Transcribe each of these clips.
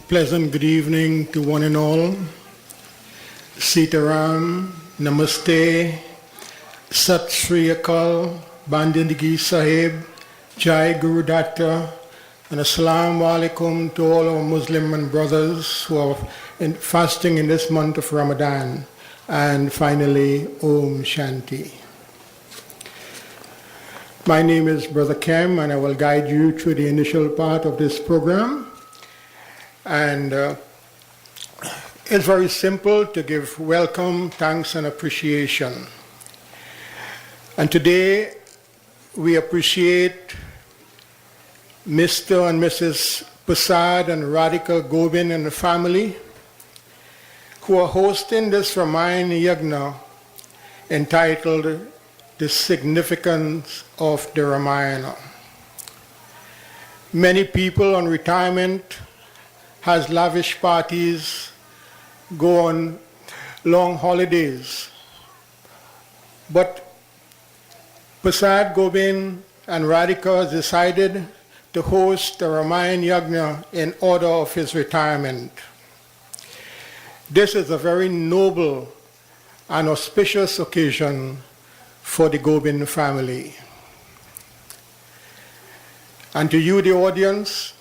Pleasant good evening to one and all. Sitaram, Namaste, Sat Sri Akal, Bandindagi Sahib, Jai Guru Datta, and Assalamu Alaikum to all our Muslim and brothers who are fasting in this month of Ramadan. And finally, Om Shanti. My name is Brother Kem, and I will guide you through the initial part of this program. And it's very simple to give welcome, thanks, and appreciation. And today, we appreciate Mr. and Mrs. Prasad and Radhika Govind and the family who are hosting this Ramayana Yagna entitled The Significance of the Ramayana. Many people on retirement has lavish parties, go on long holidays. But Prasad Govind and Radhika decided to host the Ramayana Yagna in order of his retirement. This is a very noble and auspicious occasion for the Govind family. And to you, the audience,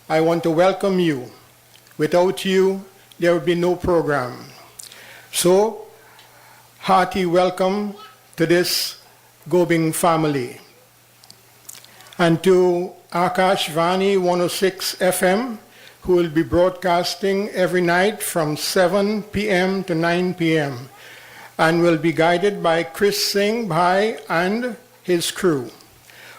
I want to welcome you. Without you, there would be no program. So, hearty welcome to this Govind family. And to Akashvani 106 FM, who will be broadcasting every night from 7 p.m. to 9 p.m. and will be guided by Chris Singh Bhai and his crew.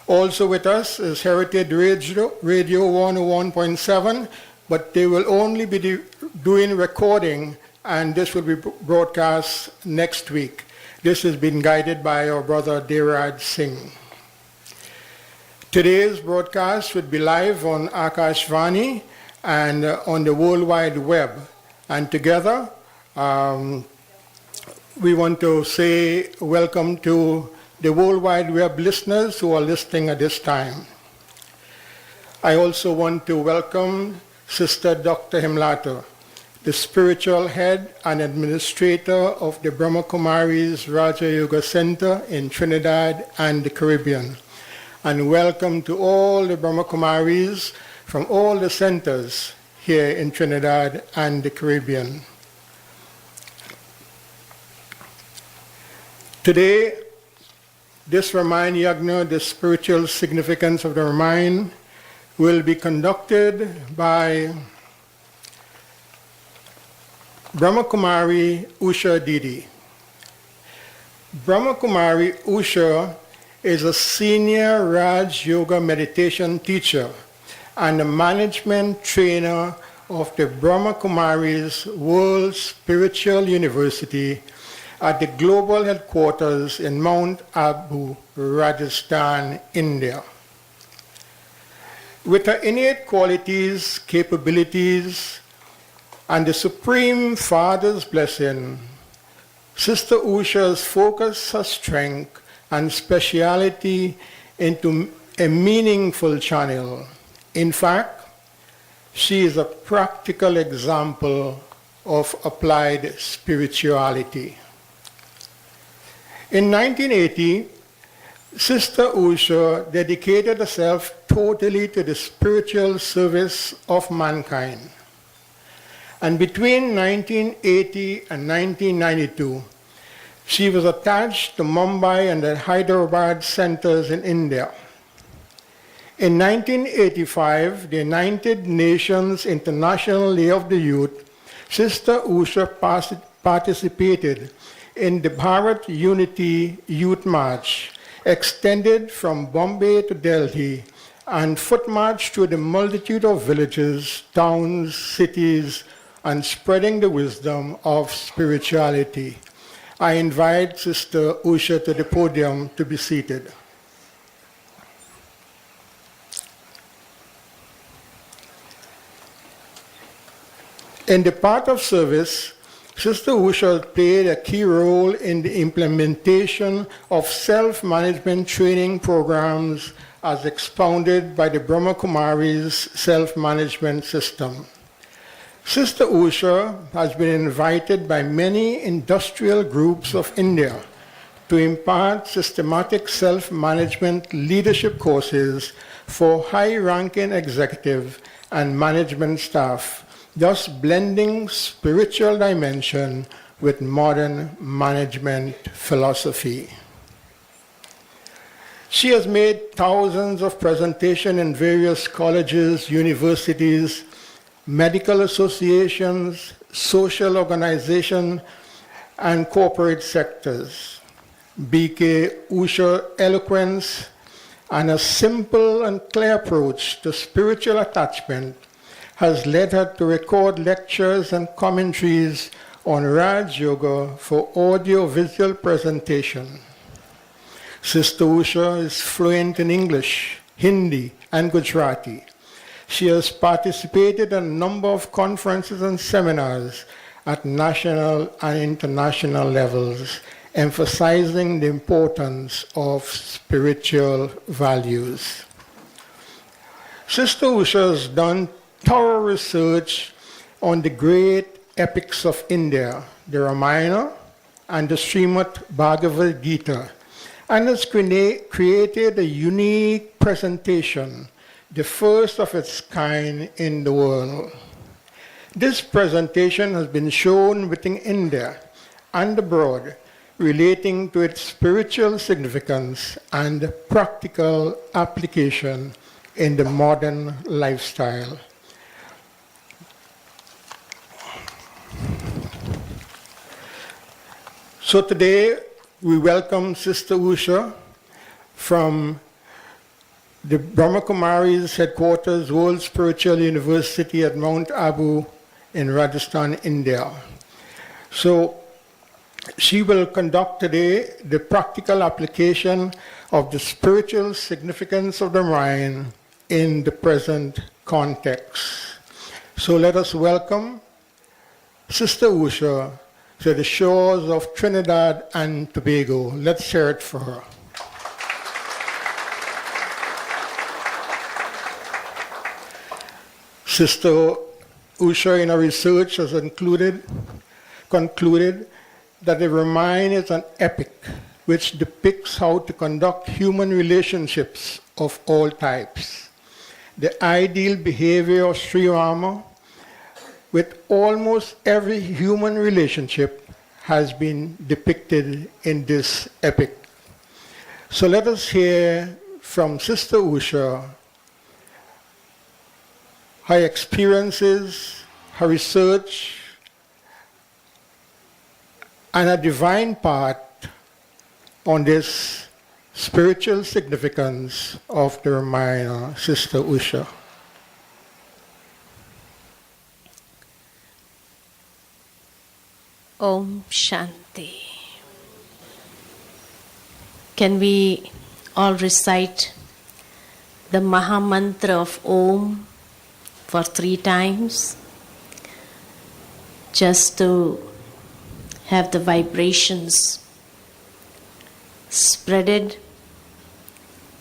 Also with us is Heritage Radio 101.7, but they will only be doing recording, and this will be broadcast next week. This has been guided by our brother Dheeraj Singh. Today's broadcast would be live on Akashvani and on the World Wide Web. And together, we want to say welcome to the World Wide Web listeners who are listening at this time. I also want to welcome Sister Dr. Himlata, the spiritual head and administrator of the Brahma Kumaris Raja Yoga Center in Trinidad and the Caribbean. And welcome to all the Brahma Kumaris from all the centers here in Trinidad and the Caribbean. Today, this Ramayana Yagna, the spiritual significance of the Ramayana, will be conducted by Brahma Kumari Usha Didi. Brahma Kumari Usha is a senior Raj Yoga meditation teacher and a management trainer of the Brahma Kumaris World Spiritual University at the global headquarters in Mount Abu, Rajasthan, India. With her innate qualities, capabilities, and the Supreme Father's blessing, Sister Usha's focus her strength and speciality into a meaningful channel. In fact, she is a practical example of applied spirituality. In 1980, Sister Usha dedicated herself totally to the spiritual service of mankind. And between 1980 and 1992, she was attached to Mumbai and the Hyderabad centers in India. In 1985, the United Nations International Day of the Youth, Sister Usha participated in the Bharat Unity Youth March, extended from Bombay to Delhi, and foot marched through the multitude of villages, towns, cities, and spreading the wisdom of spirituality. I invite Sister Usha to the podium to be seated. In the path of service, Sister Usha played a key role in the implementation of self-management training programs as expounded by the Brahma Kumaris self-management system. Sister Usha has been invited by many industrial groups of India to impart systematic self-management leadership courses for high-ranking executive and management staff, thus blending spiritual dimension with modern management philosophy. She has made thousands of presentations in various colleges, universities, medical associations, social organizations, and corporate sectors. BK Usha's eloquence and a simple and clear approach to spiritual attachment has led her to record lectures and commentaries on Raj Yoga for audio-visual presentation. Sister Usha is fluent in English, Hindi, and Gujarati. She has participated in a number of conferences and seminars at national and international levels, emphasizing the importance of spiritual values. Sister Usha has done thorough research on the great epics of India, the Ramayana and the Srimad Bhagavad Gita, and has created a unique presentation, the first of its kind in the world. This presentation has been shown within India and abroad, relating to its spiritual significance and practical application in the modern lifestyle. So today, we welcome Sister Usha from the Brahma Kumari's headquarters, World Spiritual University at Mount Abu in Rajasthan, India. So she will conduct today the practical application of the spiritual significance of the Ramayana in the present context. So let us welcome Sister Usha to the shores of Trinidad and Tobago. Let's hear it for her. Sister Usha in her research has concluded that the Ramayana is an epic which depicts how to conduct human relationships of all types. The ideal behavior of Sri Rama with almost every human relationship has been depicted in this epic. So let us hear from Sister Usha her experiences, her research, and a divine part on this spiritual significance of the Ramayana. Sister Usha. Om Shanti. Can we all recite the Maha Mantra of Om for 3 times? Just to have the vibrations spreaded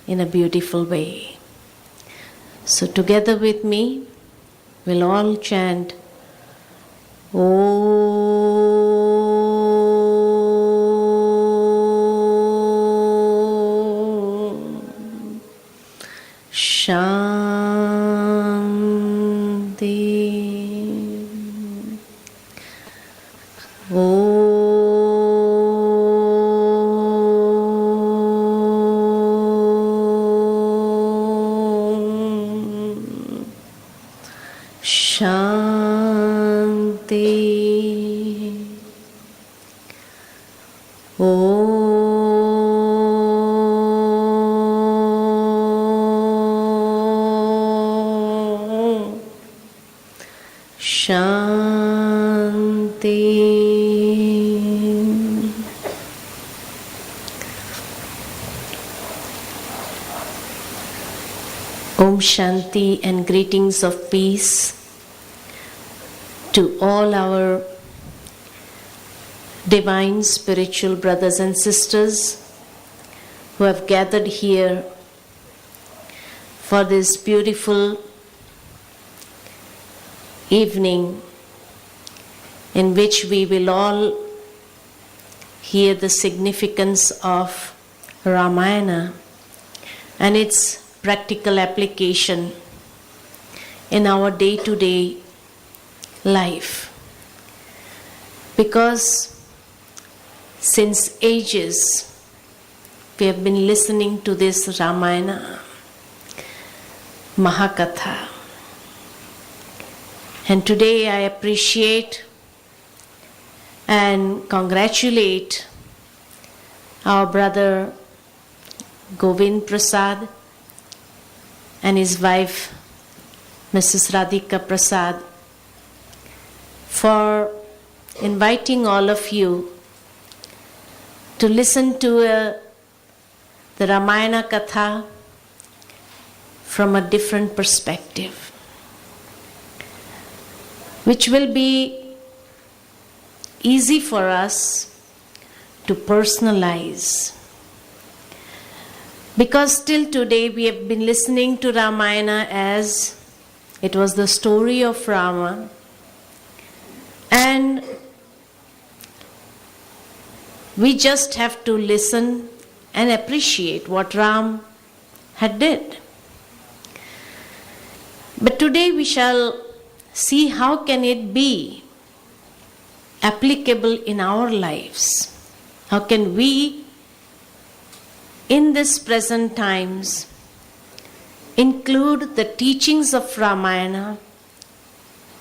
in a beautiful way. So together with me, we'll all chant Om Shanti. Om Shanti. Om Shanti. Om Shanti and greetings of peace to all our divine spiritual brothers and sisters who have gathered here for this beautiful evening in which we will all hear the significance of Ramayana and its practical application in our day-to-day life. Because since ages we have been listening to this Ramayana Mahakatha. And today I appreciate and congratulate our brother Govind Prasad and his wife Mrs. Radhika Prasad for inviting all of you to listen to the Ramayana Katha from a different perspective, which will be easy for us to personalize. Because till today we have been listening to Ramayana as it was the story of Rama, and we just have to listen and appreciate what Ram had did. But today we shall see how can it be applicable in our lives. How can we, in this present times, include the teachings of Ramayana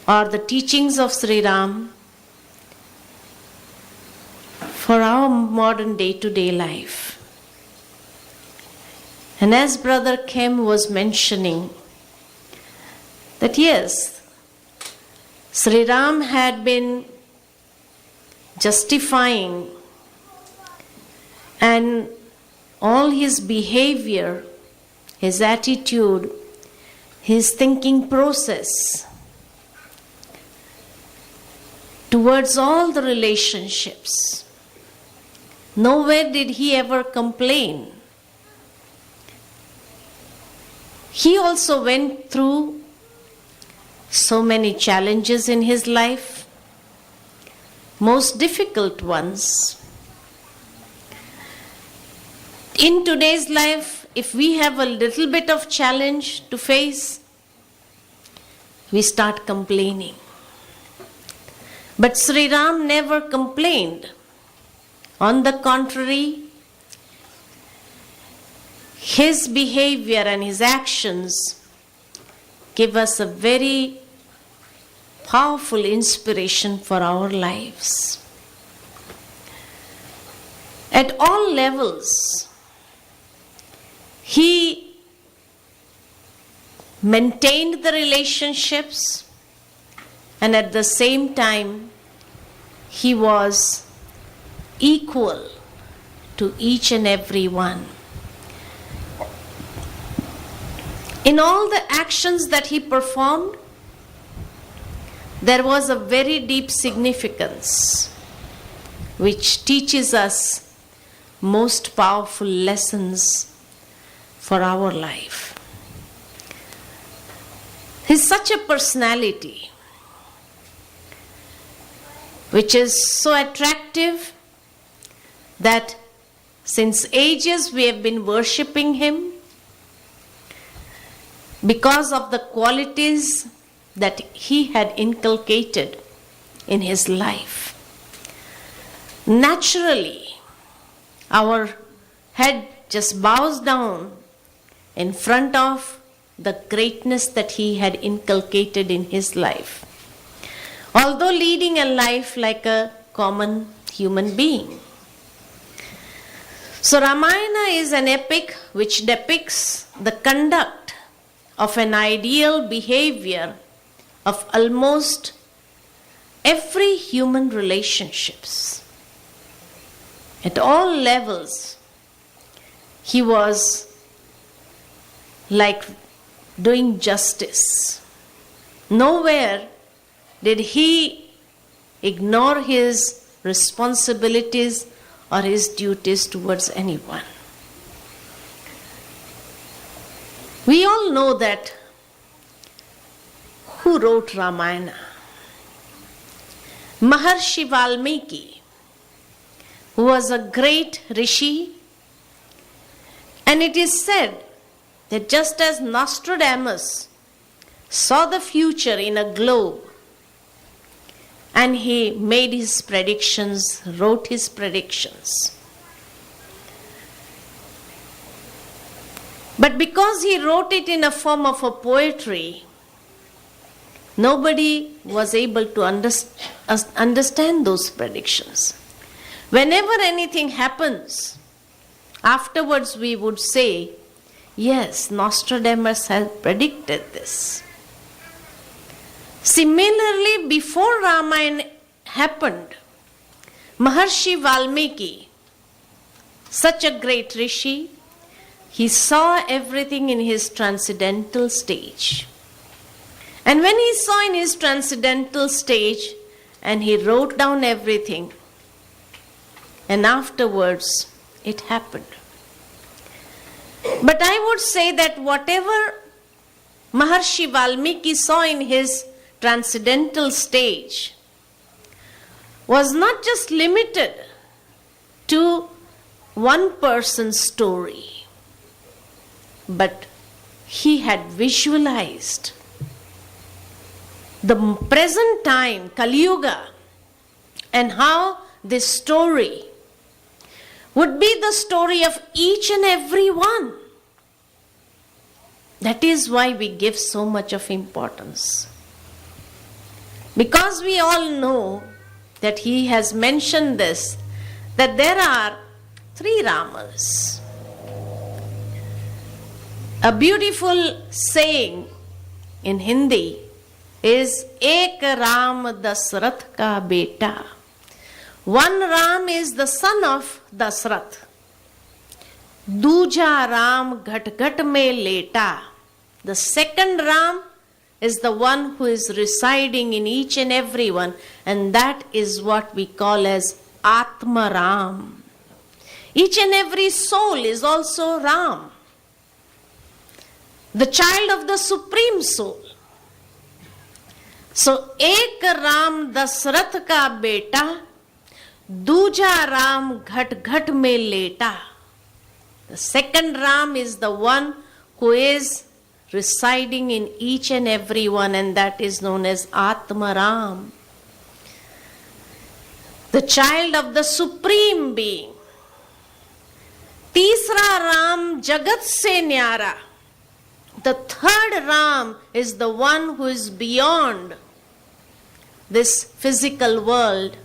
or the teachings of Sri Ram for our modern day-to-day life. And as Brother Kem was mentioning, that yes, Sri Ram had been justifying and all his behavior, his attitude, his thinking process towards all the relationships. Nowhere did he ever complain. He also went through so many challenges in his life, most difficult ones. In today's life, if we have a little bit of challenge to face, we start complaining. But Sri Ram never complained. On the contrary, his behavior and his actions give us a very powerful inspiration for our lives. At all levels, he maintained the relationships, and at the same time, he was equal to each and every one. In all the actions that he performed, there was a very deep significance which teaches us most powerful lessons for our life. He's such a personality which is so attractive that since ages we have been worshipping him because of the qualities that he had inculcated in his life. Naturally, our head just bows down in front of the greatness that he had inculcated in his life, although leading a life like a common human being. So Ramayana is an epic which depicts the conduct of an ideal behavior of almost every human relationships. At all levels, he was like doing justice. Nowhere did he ignore his responsibilities or his duties towards anyone. We all know that who wrote Ramayana. Maharshi Valmiki, who was a great rishi, and it is said that just as Nostradamus saw the future in a globe, and he made his predictions, wrote his predictions. But because he wrote it in a form of a poetry, nobody was able to understand those predictions. Whenever anything happens, afterwards we would say, yes, Nostradamus had predicted this. Similarly, before Ramayana happened, Maharshi Valmiki, such a great rishi, he saw everything in his transcendental stage. And when he saw in his transcendental stage, and he wrote down everything, and afterwards it happened. But I would say that whatever Maharshi Valmiki saw in his transcendental stage was not just limited to one person's story, but he had visualized the present time, Kali Yuga, and how this story would be the story of each and every one. That is why we give so much of importance. Because we all know that he has mentioned this, that there are 3 Ramas. A beautiful saying in Hindi is Ek Ram Dasrath ka beta. One Ram is the son of Dasrath. Duja Ram ghat ghat mein leta. The second Ram is the one who is residing in each and every one, and that is what we call as Atma Ram. Each and every soul is also Ram, the child of the Supreme Soul. So, Ek Ram Dasrath ka beta, Duja Ram ghat ghat mein leta. The second Ram is the one who is residing in each and every one, and that is known as Atma Ram, the child of the Supreme Being. Tisra Ram Jagat se nyara. The third Ram is the one who is beyond this physical world,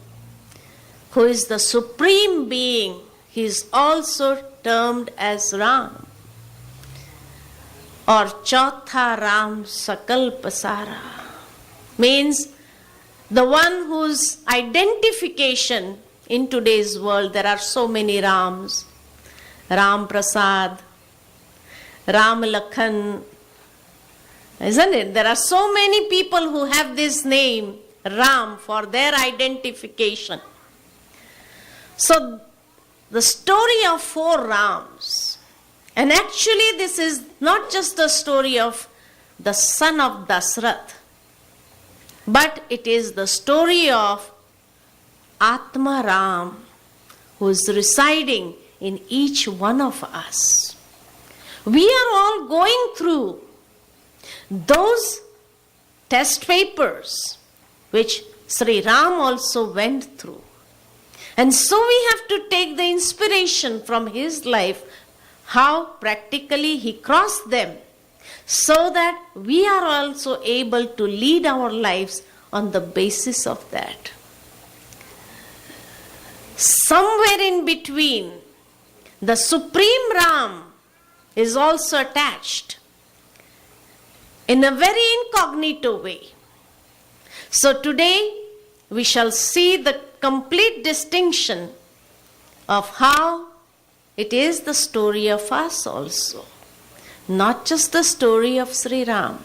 who is the Supreme Being. He is also termed as Ram. Or Chautha Ram Sakal Pasara, means the one whose identification in today's world, there are so many Rams. Ram Prasad, Ram Lakhan, isn't it? There are so many people who have this name, Ram, for their identification. So, the story of 4 Rams, and actually this is not just the story of the son of Dasrath, but it is the story of Atma Ram, who is residing in each one of us. We are all going through those test papers which Sri Ram also went through. And so we have to take the inspiration from his life, how practically he crossed them, so that we are also able to lead our lives on the basis of that. Somewhere in between, the Supreme Ram is also attached in a very incognito way. So today we shall see the complete distinction of how it is the story of us also, not just the story of Sri Ram,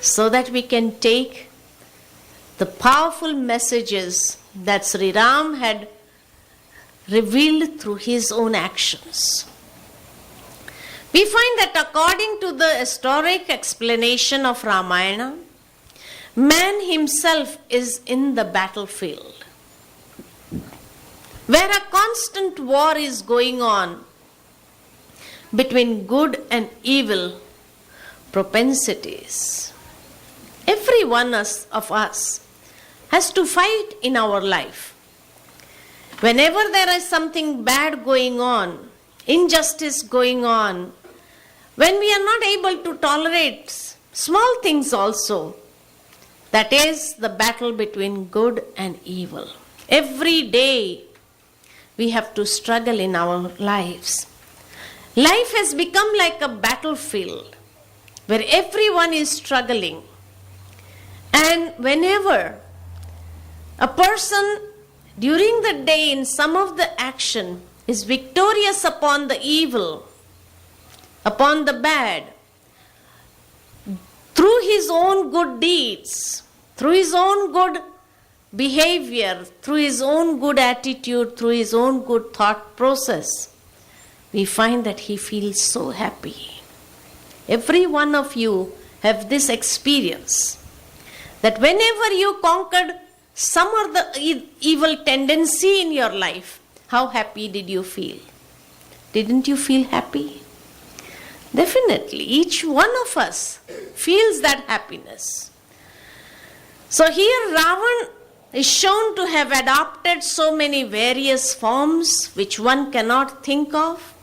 so that we can take the powerful messages that Sri Ram had revealed through his own actions. We find that according to the historic explanation of Ramayana, man himself is in the battlefield, where a constant war is going on between good and evil propensities. Every one of us has to fight in our life. Whenever there is something bad going on, injustice going on, when we are not able to tolerate small things also, that is the battle between good and evil. Every day we have to struggle in our lives. Life has become like a battlefield where everyone is struggling. And whenever a person during the day in some of the action is victorious upon the evil, upon the bad, through his own good deeds, through his own good behavior, through his own good attitude, through his own good thought process, we find that he feels so happy. Every one of you have this experience, that whenever you conquered some of the evil tendency in your life, how happy did you feel? Didn't you feel happy? Definitely, each one of us feels that happiness. So here Ravan is shown to have adopted so many various forms which one cannot think of.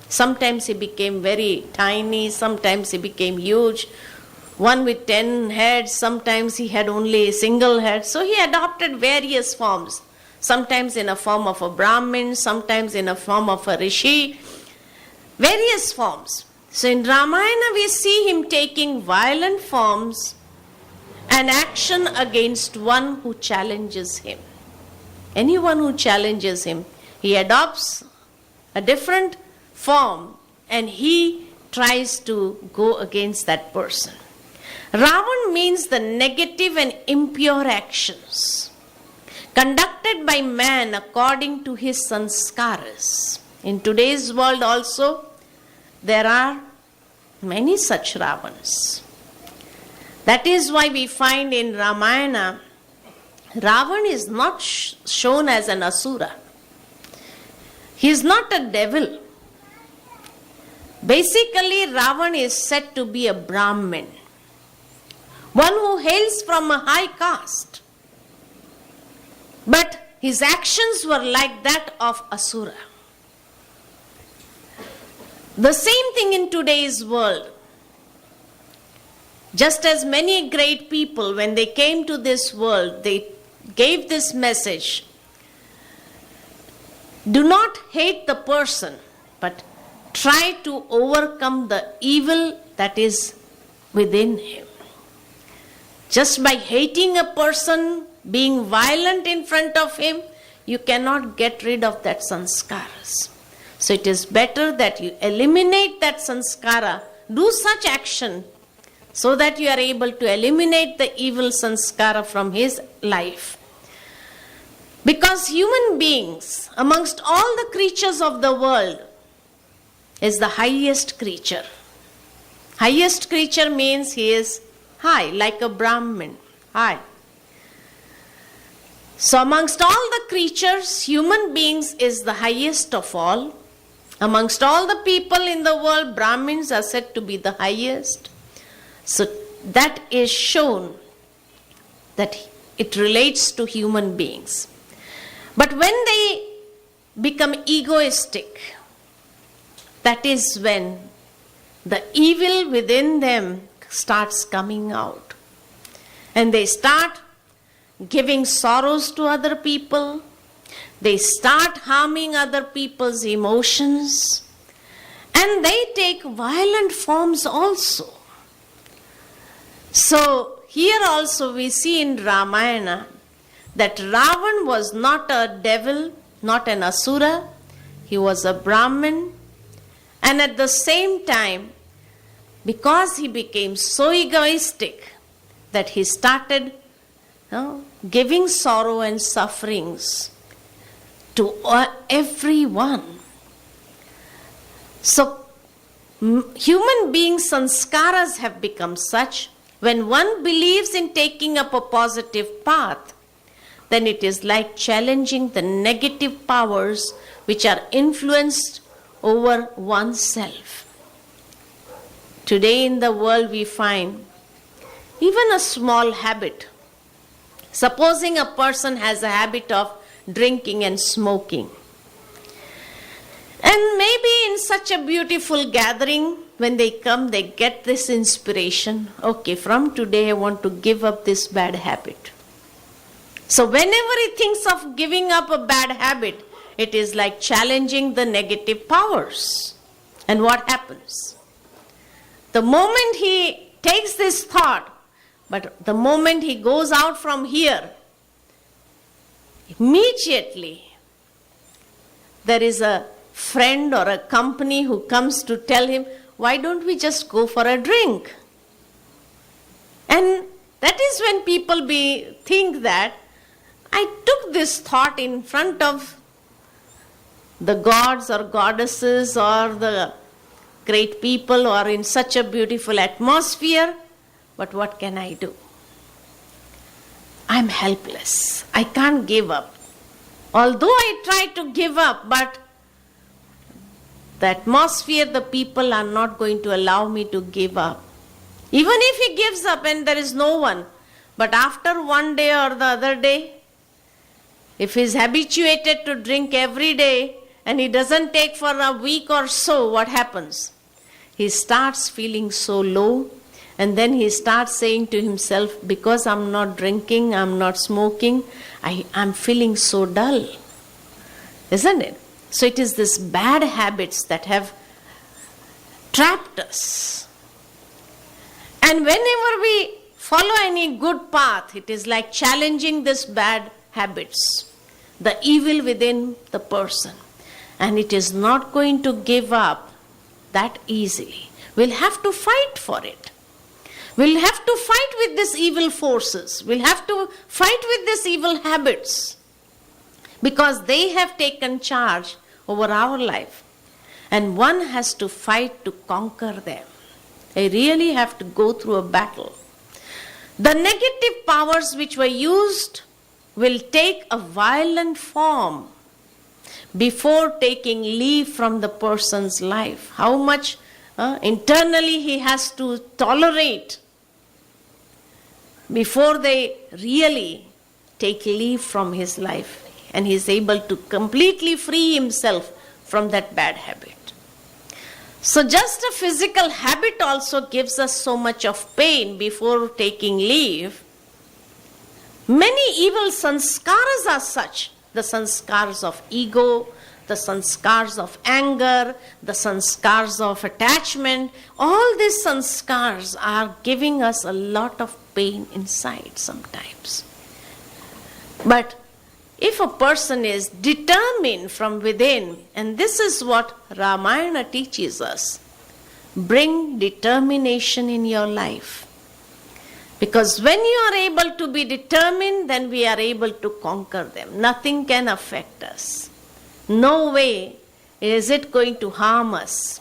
Sometimes he became very tiny, sometimes he became huge, one with 10 heads, sometimes he had only a single head. So he adopted various forms, sometimes in a form of a Brahmin, sometimes in a form of a Rishi, various forms. So in Ramayana we see him taking violent forms and action against one who challenges him. Anyone who challenges him, he adopts a different form and he tries to go against that person. Ravan means the negative and impure actions conducted by man according to his sanskaras. In today's world also, there are many such Ravans. That is why we find in Ramayana, Ravan is not shown as an asura. He is not a devil. Basically, Ravan is said to be a Brahmin, one who hails from a high caste. But his actions were like that of asura. The same thing in today's world. Just as many great people, when they came to this world, they gave this message: do not hate the person, but try to overcome the evil that is within him. Just by hating a person, being violent in front of him, you cannot get rid of that sanskaras. So it is better that you eliminate that sanskara, do such action so that you are able to eliminate the evil sanskara from his life. Because human beings, amongst all the creatures of the world, is the highest creature. Highest creature means he is high, like a Brahmin, high. So amongst all the creatures, human beings is the highest of all. Amongst all the people in the world, Brahmins are said to be the highest. So that is shown that it relates to human beings. But when they become egoistic, that is when the evil within them starts coming out. And they start giving sorrows to other people. They start harming other people's emotions. And they take violent forms also. So here also we see in Ramayana that Ravan was not a devil, not an asura. He was a Brahmin. And at the same time, because he became so egoistic that he started giving sorrow and sufferings to everyone. So human beings' sanskaras have become such, when one believes in taking up a positive path, then it is like challenging the negative powers which are influenced over oneself. Today in the world we find even a small habit. Supposing a person has a habit of drinking and smoking. And maybe in such a beautiful gathering, when they come, they get this inspiration. Okay, from today I want to give up this bad habit. So whenever he thinks of giving up a bad habit, it is like challenging the negative powers. And what happens? The moment he takes this thought, but the moment he goes out from here, immediately there is a friend or a company who comes to tell him, why don't we just go for a drink? And that is when people think that I took this thought in front of the gods or goddesses or the great people or in such a beautiful atmosphere, but what can I do? I'm helpless. I can't give up. Although I try to give up, but the atmosphere, the people are not going to allow me to give up. Even if he gives up and there is no one, but after one day or the other day, if he is habituated to drink every day and he doesn't take for a week or so, what happens? He starts feeling so low, and then he starts saying to himself, because I'm not drinking, I'm not smoking, I'm feeling so dull. Isn't it? So it is these bad habits that have trapped us. And whenever we follow any good path, it is like challenging these bad habits, the evil within the person. And it is not going to give up that easily. We'll have to fight for it. We'll have to fight with these evil forces. We'll have to fight with these evil habits, because they have taken charge over our life. And one has to fight to conquer them. They really have to go through a battle. The negative powers which were used will take a violent form before taking leave from the person's life. How much internally he has to tolerate before they really take leave from his life, and he is able to completely free himself from that bad habit. So just a physical habit also gives us so much of pain before taking leave. Many evil sanskaras are such. The sanskars of ego, the sanskars of anger, the sanskars of attachment. All these sanskars are giving us a lot of pain inside sometimes. But if a person is determined from within, and this is what Ramayana teaches us, bring determination in your life. Because when you are able to be determined, then we are able to conquer them. Nothing can affect us. No way is it going to harm us.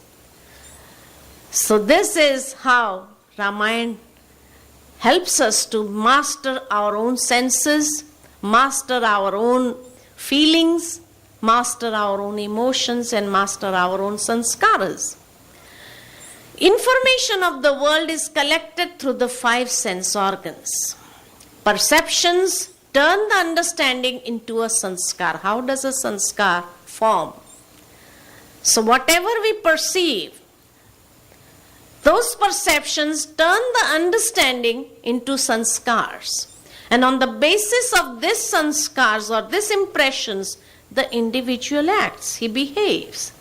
So this is how Ramayana helps us to master our own senses, master our own feelings, master our own emotions, and master our own sanskaras. Information of the world is collected through the 5 sense organs. Perceptions turn the understanding into a sanskar. How does a sanskar form? So whatever we perceive, those perceptions turn the understanding into sanskars. And on the basis of these sanskars or these impressions, the individual acts, he behaves.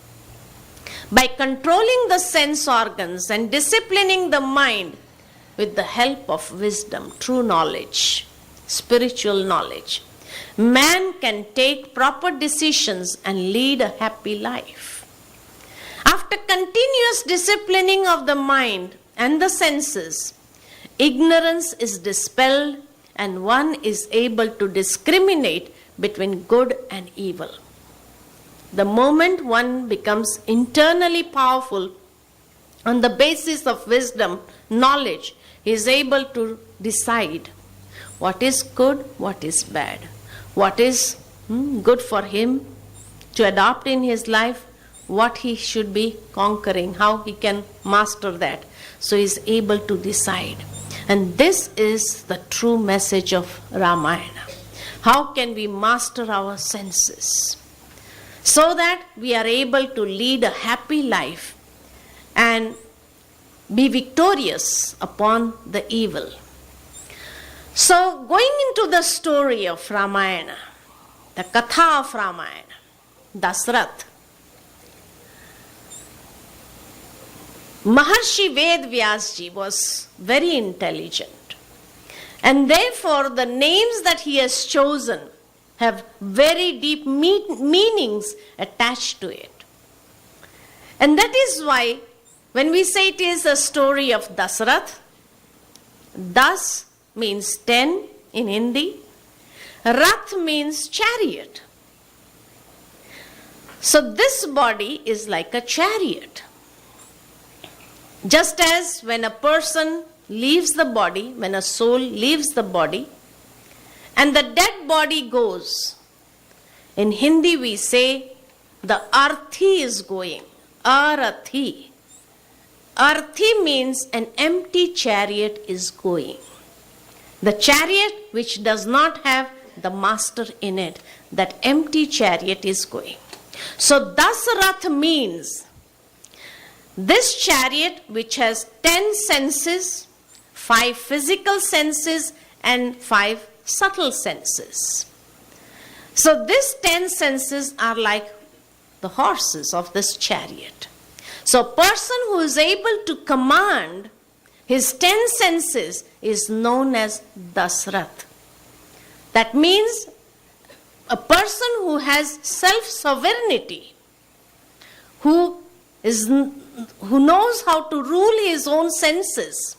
By controlling the sense organs and disciplining the mind with the help of wisdom, true knowledge, spiritual knowledge, man can take proper decisions and lead a happy life. After continuous disciplining of the mind and the senses, ignorance is dispelled and one is able to discriminate between good and evil. The moment one becomes internally powerful on the basis of wisdom, knowledge, he is able to decide what is good, what is bad, what is good for him to adopt in his life, what he should be conquering, how he can master that. So he is able to decide. And this is the true message of Ramayana. How can we master our senses so that we are able to lead a happy life and be victorious upon the evil? So going into the story of Ramayana, the Katha of Ramayana, Dasrath, Maharshi Ved Vyasji was very intelligent, and therefore the names that he has chosen have very deep meanings attached to it. And that is why when we say it is a story of Dasrath, Das means 10 in Hindi, Rath means chariot. So this body is like a chariot. Just as when a person leaves the body, when a soul leaves the body, and the dead body goes, in Hindi we say the arthi is going, arathi. Arthi means an empty chariot is going. The chariot which does not have the master in it, that empty chariot is going. So Dasrath means this chariot which has 10 senses, 5 physical senses and 5 subtle senses. So these 10 senses are like the horses of this chariot. So a person who is able to command his 10 senses is known as Dasrath. That means a person who has self-sovereignty, who knows how to rule his own senses,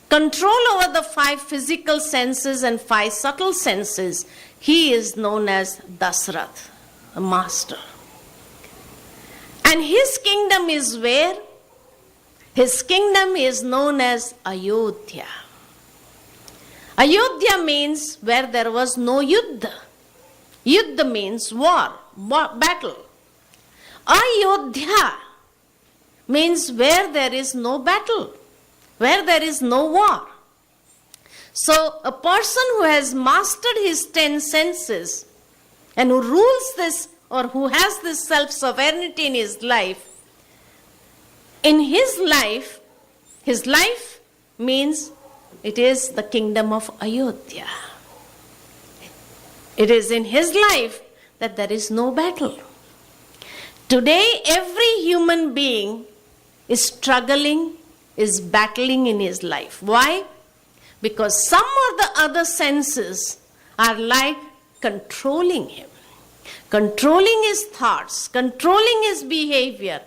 control over the 5 physical senses and 5 subtle senses, he is known as Dasrath, a master. And his kingdom is where? His kingdom is known as Ayodhya. Ayodhya means where there was no yuddha. Yuddha means war, battle. Ayodhya means where there is no battle, where there is no war. So a person who has mastered his 10 senses and who rules this or who has this self-sovereignty in his life means it is the kingdom of Ayodhya. It is in his life that there is no battle. Today, every human being is struggling, is battling in his life. Why? Because some of the other senses are like controlling him, controlling his thoughts, controlling his behavior.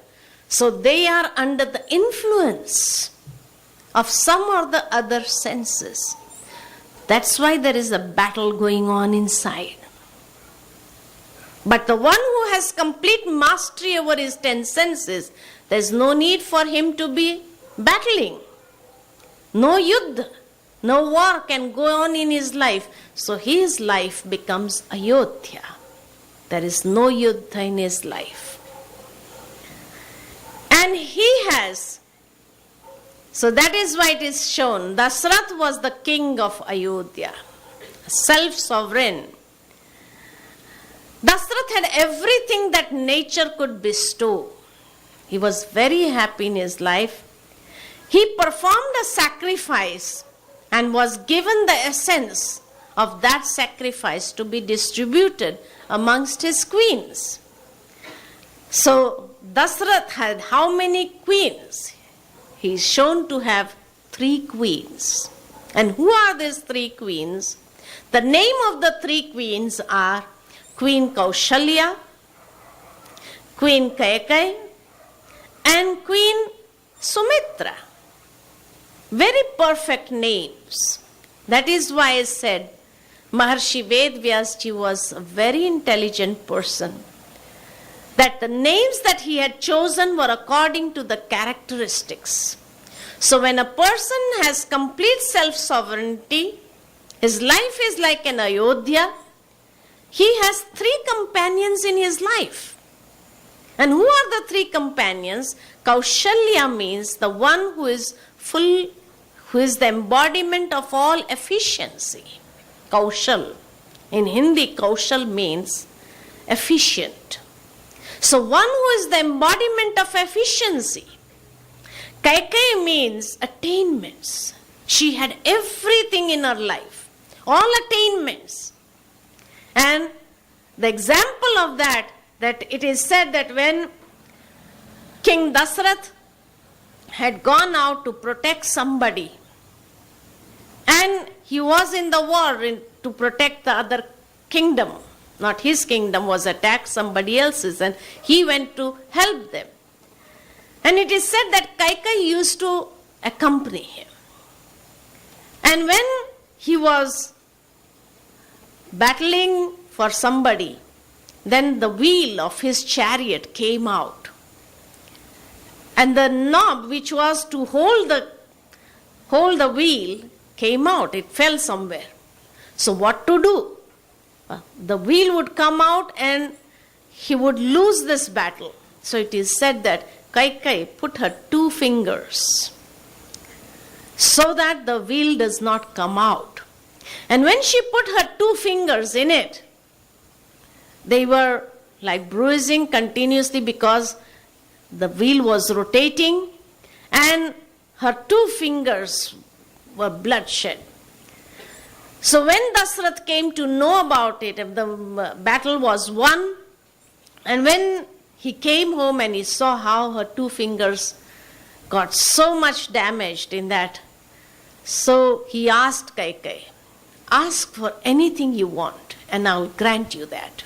So they are under the influence of some or the other senses. That's why there is a battle going on inside. But the one who has complete mastery over his 10 senses, there's no need for him to be battling. No yuddha, no war can go on in his life. So his life becomes Ayodhya. There is no yuddha in his life. And he has, so that is why it is shown, Dasrath was the king of Ayodhya, self-sovereign. Dasrath had everything that nature could bestow. He was very happy in his life. He performed a sacrifice and was given the essence of that sacrifice to be distributed amongst his queens. So Dasrath had how many queens? He is shown to have 3 queens. And who are these 3 queens? The name of the 3 queens are Queen Kaushalya, Queen Kaikai, and Queen Sumitra. Very perfect names. That is why I said Maharshi Ved Vyasji was a very intelligent person. That the names that he had chosen were according to the characteristics. So when a person has complete self-sovereignty, his life is like an Ayodhya. He has 3 companions in his life. And who are the 3 companions? Kaushalya means the one who is full, who is the embodiment of all efficiency. Kaushal. In Hindi, Kaushal means efficient. So one who is the embodiment of efficiency. Kaikeyi means attainments. She had everything in her life, all attainments. And the example of that it is said that when King Dasrath had gone out to protect somebody, and he was in the war to protect the other kingdom, not his kingdom was attacked, somebody else's, and he went to help them. And it is said that Kaikeyi used to accompany him. And when he was battling for somebody, then the wheel of his chariot came out. And the knob which was to hold the wheel came out. It fell somewhere. So what to do? The wheel would come out and he would lose this battle. So it is said that Kaikeyi put her 2 fingers so that the wheel does not come out. And when she put her 2 fingers in it, they were like bruising continuously because the wheel was rotating and her 2 fingers were bloodshed. So when Dasrath came to know about it, the battle was won, and when he came home and he saw how her 2 fingers got so much damaged in that, so he asked Kaikeyi, ask for anything you want and I will grant you that.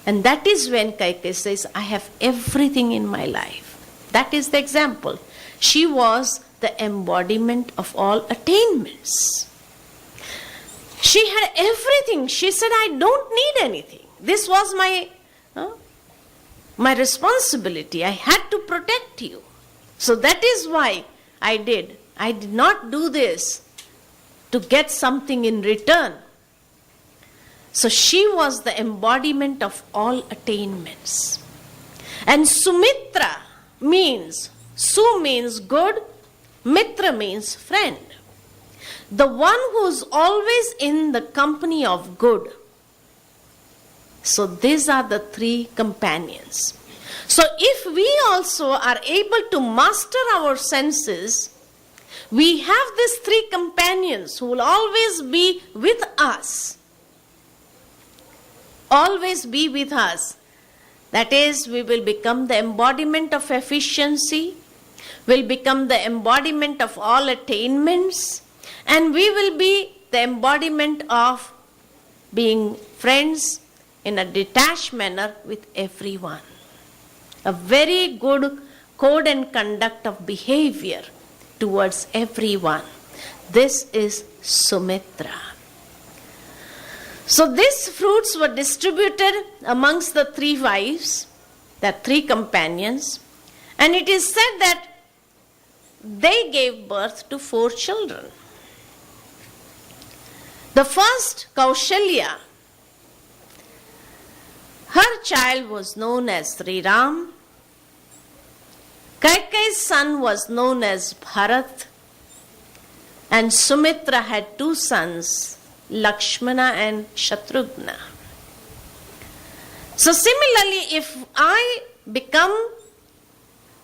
And that is when Kaikeyi says, I have everything in my life. That is the example. She was the embodiment of all attainments. She had everything. She said, I don't need anything. This was my responsibility. I had to protect you. So that is why I did. I did not do this to get something in return. So she was the embodiment of all attainments. And Sumitra means, Su means good, Mitra means friend. The one who is always in the company of good. So these are the 3 companions. So if we also are able to master our senses, we have these 3 companions who will always be with us. Always be with us. That is, we will become the embodiment of efficiency, will become the embodiment of all attainments, and we will be the embodiment of being friends in a detached manner with everyone. A very good code and conduct of behavior towards everyone. This is Sumitra. So these fruits were distributed amongst the 3 wives, the 3 companions, and it is said that they gave birth to 4 children. The first, Kaushalya, her child was known as Sri Ram. Kaikeyi's son was known as Bharat, and Sumitra had 2 sons, Lakshmana and Shatrughna. So similarly, if I become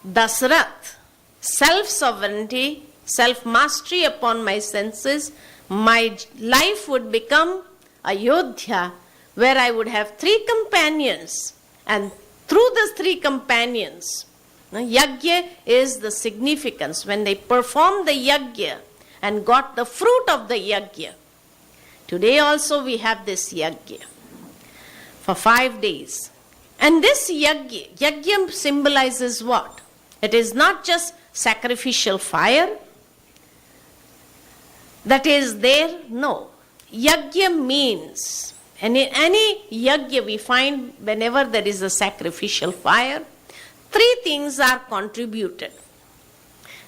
Dasrath, self-sovereignty, self-mastery upon my senses, my life would become Ayodhya, where I would have 3 companions, and through the 3 companions, yajna is the significance. When they performed the yajna and got the fruit of the yajna, today also we have this yajna for 5 days. And this yajna symbolizes what? It is not just sacrificial fire that is there. No. Yajna means, and in any yajna we find whenever there is a sacrificial fire, 3 things are contributed.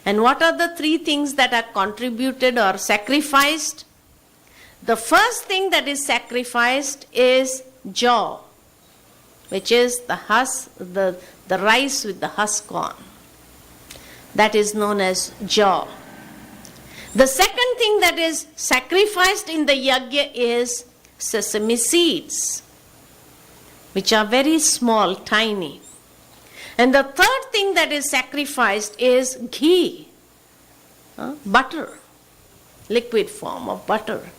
And what are the three things that are contributed or sacrificed? The first thing that is sacrificed is jaw, which is the rice with the husk on. That is known as jaw. The second thing that is sacrificed in the yajna is sesame seeds, which are very small, tiny. And the third thing that is sacrificed is ghee, butter, liquid form of butter.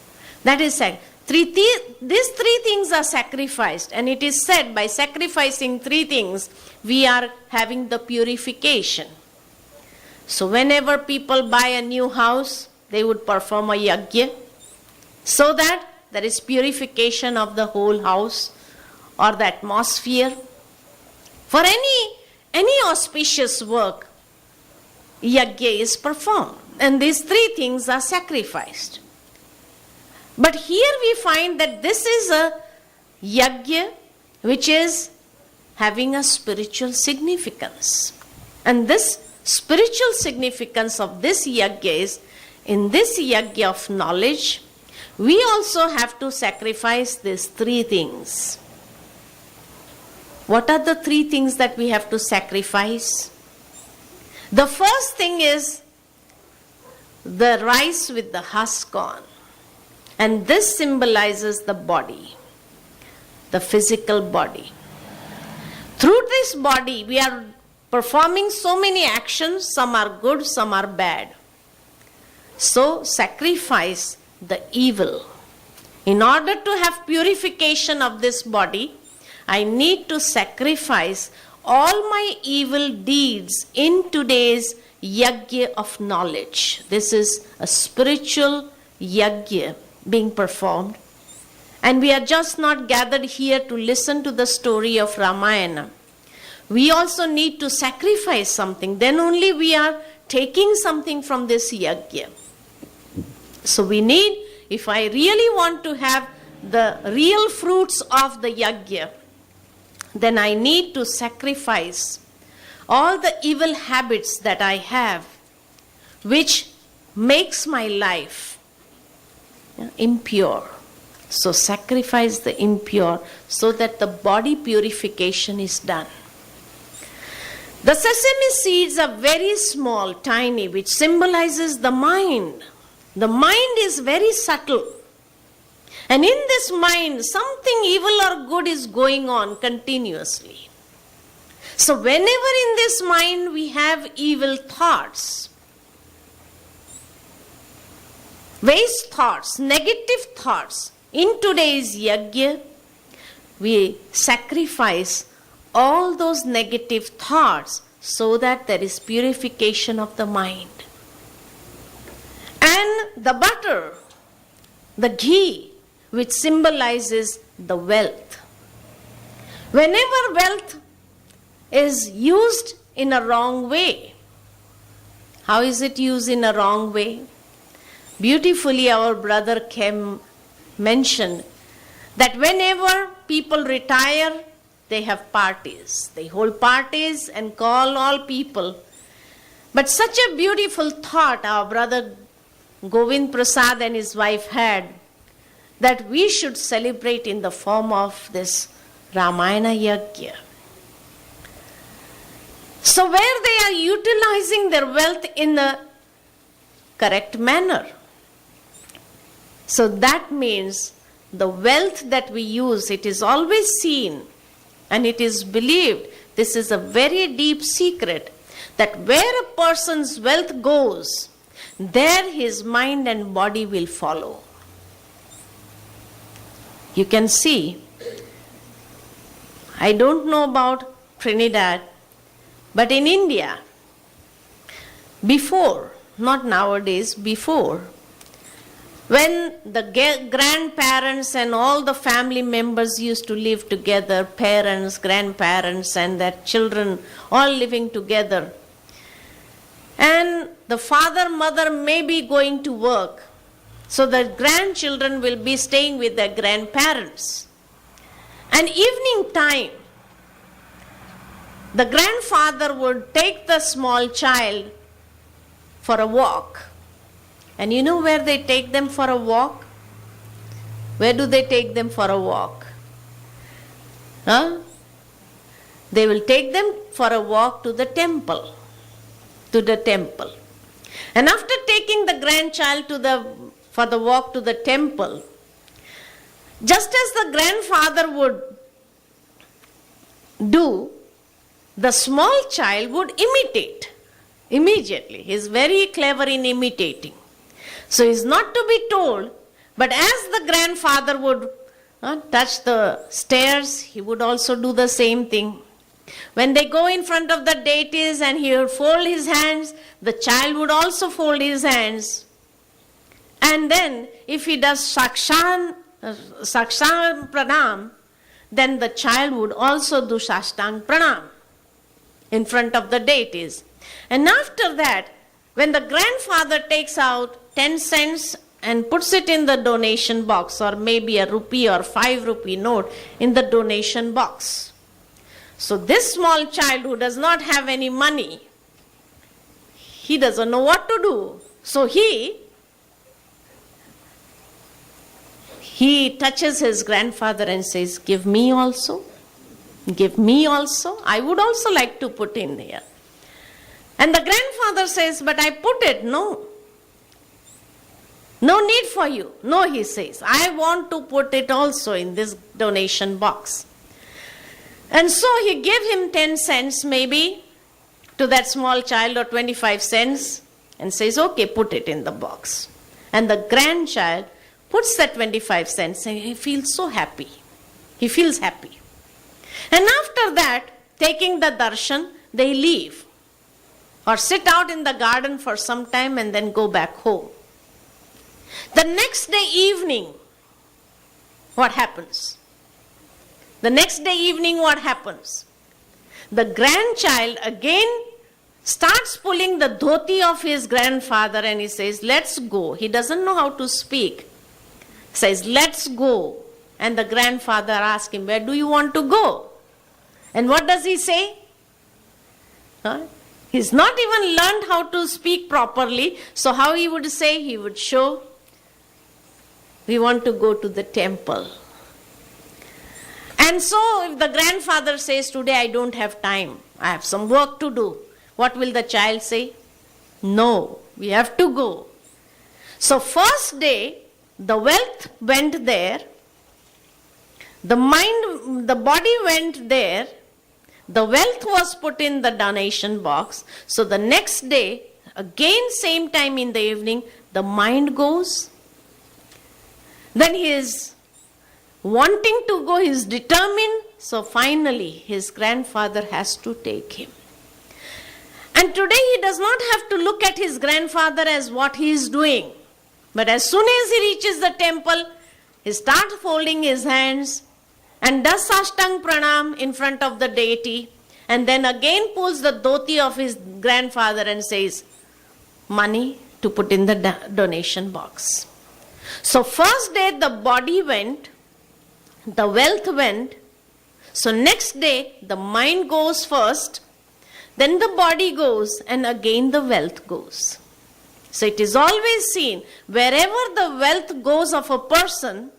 That is these three things are sacrificed, and it is said by sacrificing three things, we are having the purification. So whenever people buy a new house, they would perform a yajna, so that there is purification of the whole house or the atmosphere. For any auspicious work, yajna is performed, and these three things are sacrificed. But here we find that this is a yajna which is having a spiritual significance. And this spiritual significance of this yajna is, in this yajna of knowledge, we also have to sacrifice these three things. What are the three things that we have to sacrifice? The first thing is the rice with the husk on. And this symbolizes the body, the physical body. Through this body, we are performing so many actions, some are good, some are bad. So sacrifice the evil. In order to have purification of this body, I need to sacrifice all my evil deeds in today's yajna of knowledge. This is a spiritual yajna being performed. And we are just not gathered here to listen to the story of Ramayana. We also need to sacrifice something. Then only we are taking something from this yajna. So we need, if I really want to have the real fruits of the yajna, then I need to sacrifice all the evil habits that I have, which makes my life impure. So sacrifice the impure so that the body purification is done. The sesame seeds are very small, tiny, which symbolizes the mind. The mind is very subtle. And in this mind, something evil or good is going on continuously. So whenever in this mind we have evil thoughts, waste thoughts, negative thoughts, in today's yajna, we sacrifice all those negative thoughts so that there is purification of the mind. And the butter, the ghee, which symbolizes the wealth. Whenever wealth is used in a wrong way, how is it used in a wrong way? Beautifully our brother Kem mentioned that whenever people retire, they have parties. They hold parties and call all people. But such a beautiful thought our brother Govind Prasad and his wife had, that we should celebrate in the form of this Ramayana Yajna. So where they are utilizing their wealth in a correct manner. So that means the wealth that we use, it is always seen and it is believed, this is a very deep secret, that where a person's wealth goes, there his mind and body will follow. You can see, I don't know about Trinidad, but in India, before, not nowadays, before, when the grandparents and all the family members used to live together, parents, grandparents and their children all living together, and the father, mother may be going to work, so the grandchildren will be staying with their grandparents. And evening time, the grandfather would take the small child for a walk. And you know where they take them for a walk? Where do they take them for a walk? Huh? They will take them for a walk to the temple. To the temple. And after taking the grandchild for the walk to the temple, just as the grandfather would do, the small child would imitate immediately. He is very clever in imitating. So he is not to be told, but as the grandfather would touch the stairs, he would also do the same thing. When they go in front of the deities and he would fold his hands, the child would also fold his hands. And then if he does sakshan pranam, then the child would also do sashtang pranam in front of the deities. And after that, when the grandfather takes out 10 cents and puts it in the donation box, or maybe a rupee or 5 rupee note in the donation box. So this small child who does not have any money, he doesn't know what to do. So he touches his grandfather and says, give me also. Give me also. I would also like to put in here. And the grandfather says, but I put it. No. No need for you. No, he says. I want to put it also in this donation box. And so he gave him 10 cents maybe to that small child, or 25 cents, and says, okay, put it in the box. And the grandchild puts that 25 cents and he feels so happy. He feels happy. And after that, taking the darshan, they leave or sit out in the garden for some time and then go back home. The next day evening, what happens? The next day evening, what happens? The grandchild again starts pulling the dhoti of his grandfather and he says, let's go. He doesn't know how to speak. He says, let's go. And the grandfather asks him, where do you want to go? And what does he say? He's not even learned how to speak properly. So how he would say? He would show, we want to go to the temple. And so if the grandfather says, today I don't have time, I have some work to do, what will the child say? No, we have to go. So first day, the wealth went there, the body went there, the wealth was put in the donation box. So the next day, again same time in the evening, the mind goes. Then he is wanting to go, he is determined. So finally, his grandfather has to take him. And today he does not have to look at his grandfather as what he is doing. But as soon as he reaches the temple, he starts folding his hands and does sashtang pranam in front of the deity, and then again pulls the dhoti of his grandfather and says, money to put in the donation box. So first day the body went, the wealth went. So next day the mind goes first, then the body goes, and again the wealth goes. So it is always seen, wherever the wealth goes of a person,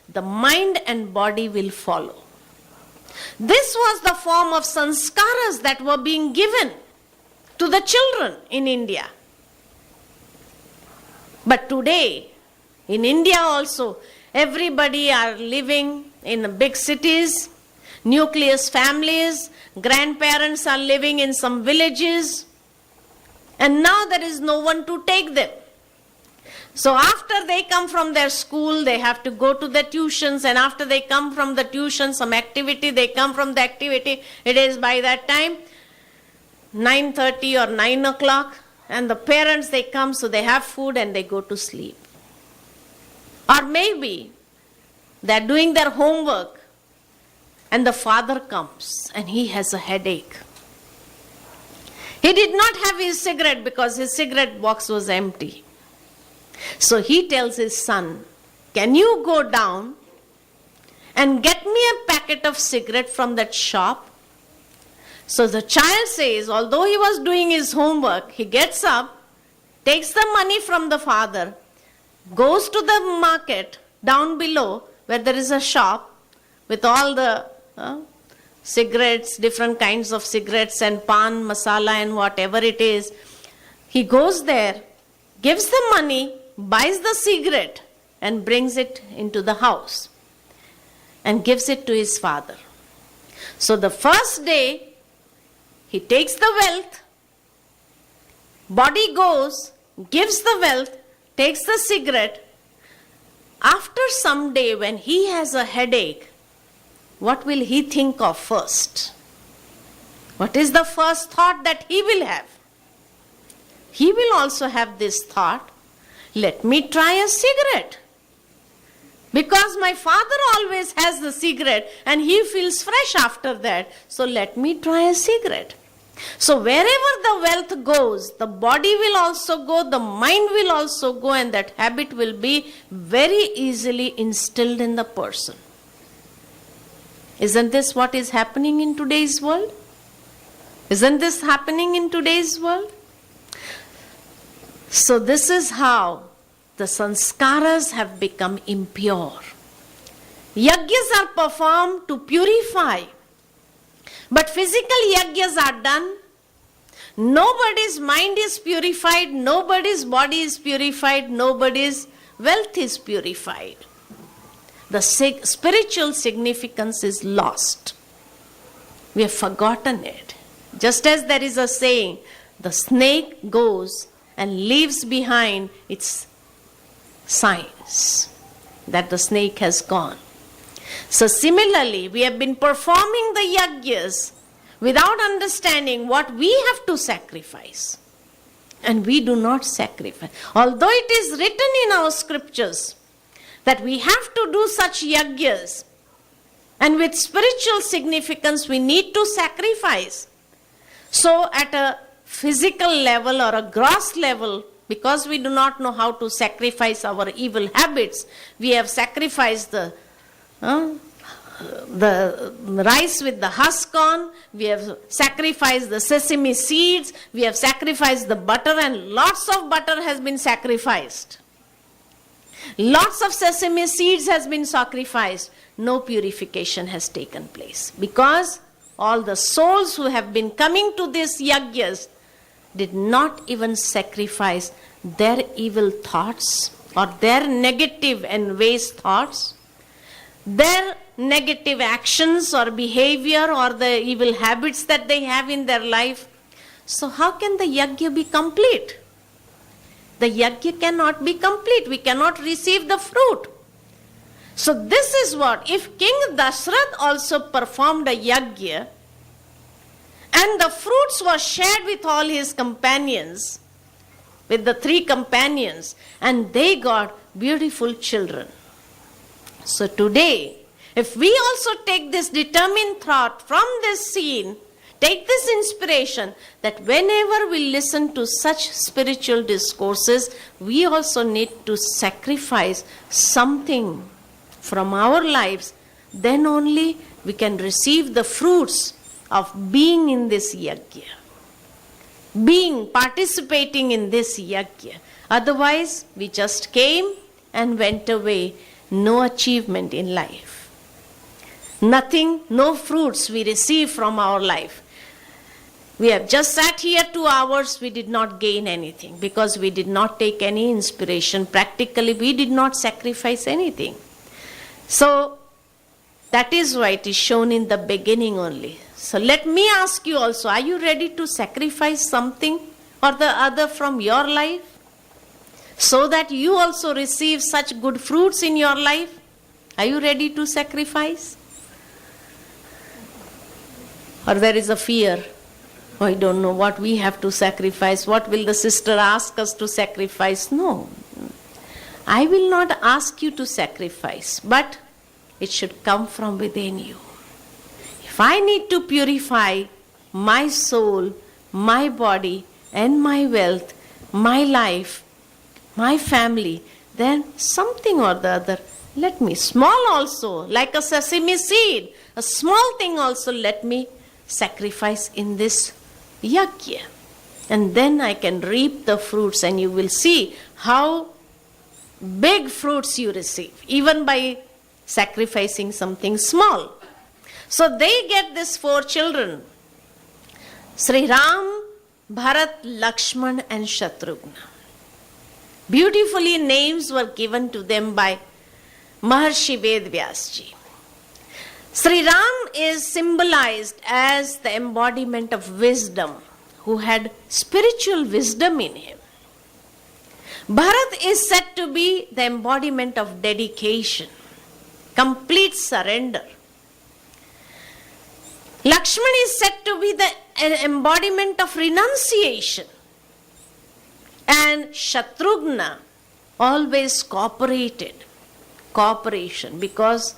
the mind and body will follow. This was the form of sanskaras that were being given to the children in India. But today, in India also, everybody are living in big cities, nucleus families, grandparents are living in some villages, and now there is no one to take them. So after they come from their school, they have to go to the tuitions, and after they come from the tuition, some activity, they come from the activity, it is by that time 9:30 or 9 o'clock, and the parents, they come, so they have food and they go to sleep. Or maybe they are doing their homework and the father comes and he has a headache. He did not have his cigarette because his cigarette box was empty. So he tells his son, can you go down and get me a packet of cigarette from that shop? So the child says, although he was doing his homework, he gets up, takes the money from the father, goes to the market down below where there is a shop with all the cigarettes, different kinds of cigarettes and pan, masala and whatever it is. He goes there, gives the money, buys the cigarette and brings it into the house and gives it to his father. So the first day, he takes the wealth, body goes, gives the wealth, takes the cigarette. After some day when he has a headache, what will he think of first? What is the first thought that he will have? He will also have this thought, let me try a cigarette. Because my father always has the cigarette and he feels fresh after that. So let me try a cigarette. So wherever the wealth goes, the body will also go, the mind will also go, and that habit will be very easily instilled in the person. Isn't this what is happening in today's world? Isn't this happening in today's world? So this is how the sanskaras have become impure. Yagyas are performed to purify. But physical yagyas are done. Nobody's mind is purified, nobody's body is purified, nobody's wealth is purified. The spiritual significance is lost. We have forgotten it. Just as there is a saying, the snake goes and leaves behind its signs that the snake has gone. So similarly, we have been performing the yagyas without understanding what we have to sacrifice. And we do not sacrifice. Although it is written in our scriptures that we have to do such yagyas, and with spiritual significance we need to sacrifice. So at a physical level or a gross level, because we do not know how to sacrifice our evil habits, we have sacrificed the rice with the husk on, we have sacrificed the sesame seeds, we have sacrificed the butter, and lots of butter has been sacrificed. Lots of sesame seeds has been sacrificed. No purification has taken place. Because all the souls who have been coming to these yagyas did not even sacrifice their evil thoughts or their negative and waste thoughts, their negative actions or behavior or the evil habits that they have in their life. So how can the yagya be complete? The yagya cannot be complete. We cannot receive the fruit. So this is what, if King Dasrath also performed a yagya and the fruits were shared with all his companions, with the 3 companions, and they got beautiful children. So today, if we also take this determined thought from this scene, take this inspiration that whenever we listen to such spiritual discourses, we also need to sacrifice something from our lives, then only we can receive the fruits of being in this yagya, participating in this yagya. Otherwise, we just came and went away, no achievement in life. Nothing, no fruits we receive from our life. We have just sat here 2 hours, we did not gain anything because we did not take any inspiration. Practically, we did not sacrifice anything. So, that is why it is shown in the beginning only. So, let me ask you also, are you ready to sacrifice something or the other from your life so that you also receive such good fruits in your life? Are you ready to sacrifice? Or there is a fear? Oh, I don't know what we have to sacrifice. What will the sister ask us to sacrifice? No. I will not ask you to sacrifice, but it should come from within you. If I need to purify my soul, my body, and my wealth, my life, my family, then something or the other, let me, small also, like a sesame seed, a small thing also, let me sacrifice in this yagya. And then I can reap the fruits, and you will see how big fruits you receive, even by sacrificing something small. So they get these 4 children, Sri Ram, Bharat, Lakshman and Shatrughna. Beautifully names were given to them by Maharshi Vedvyasji. Sri Ram is symbolized as the embodiment of wisdom, who had spiritual wisdom in him. Bharat is said to be the embodiment of dedication, complete surrender. Lakshman is said to be the embodiment of renunciation. And Shatrughna always cooperated. Cooperation, because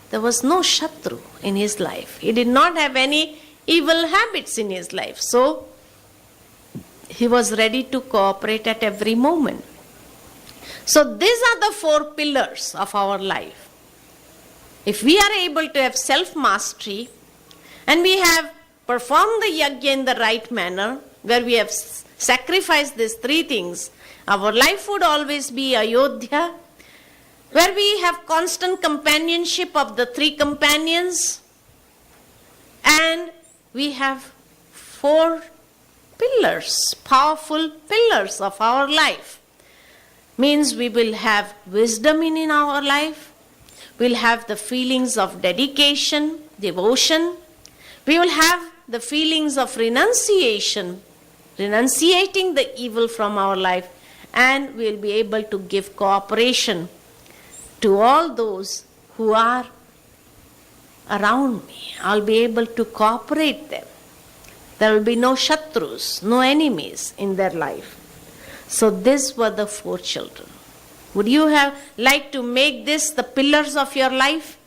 there was no Shatru in his life. He did not have any evil habits in his life. So, he was ready to cooperate at every moment. So, these are the 4 pillars of our life. If we are able to have self-mastery, and we have performed the yajna in the right manner, where we have sacrificed these 3 things, our life would always be Ayodhya, where we have constant companionship of the 3 companions, and we have 4 pillars, powerful pillars of our life. Means we will have wisdom in our life, we'll have the feelings of dedication, devotion, we will have the feelings of renunciation, renunciating the evil from our life, and we will be able to give cooperation to all those who are around me. I'll be able to cooperate them. There will be no shatrus, no enemies in their life. So these were the 4 children. Would you have liked to make this the pillars of your life?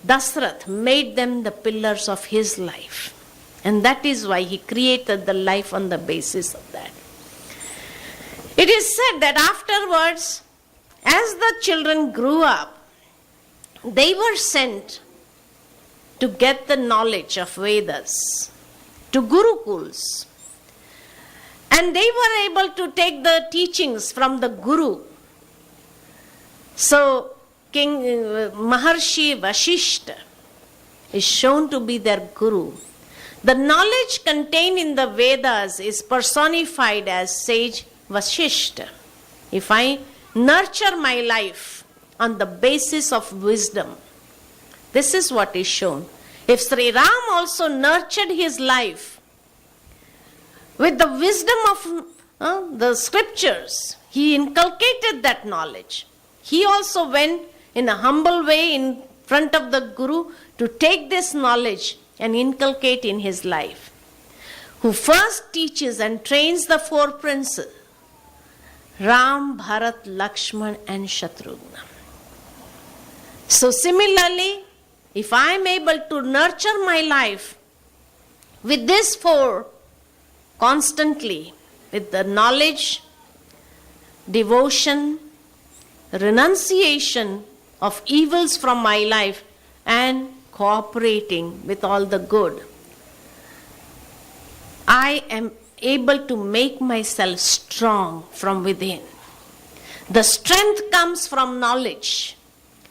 Dasrath made them the pillars of his life. And that is why he created the life on the basis of that. It is said that afterwards, as the children grew up, they were sent to get the knowledge of Vedas to Gurukuls. And they were able to take the teachings from the Guru. So, King Maharshi Vashishta is shown to be their Guru. The knowledge contained in the Vedas is personified as sage Vashishta. If I nurture my life on the basis of wisdom, this is what is shown. If Sri Ram also nurtured his life with the wisdom of the scriptures, he inculcated that knowledge. He also went in a humble way in front of the Guru to take this knowledge and inculcate in his life. Who first teaches and trains the 4 princes, Ram, Bharat, Lakshman and Shatrughna. So similarly, if I am able to nurture my life with these 4 constantly, with the knowledge, devotion, renunciation of evils from my life, and cooperating with all the good, I am able to make myself strong from within. The strength comes from knowledge.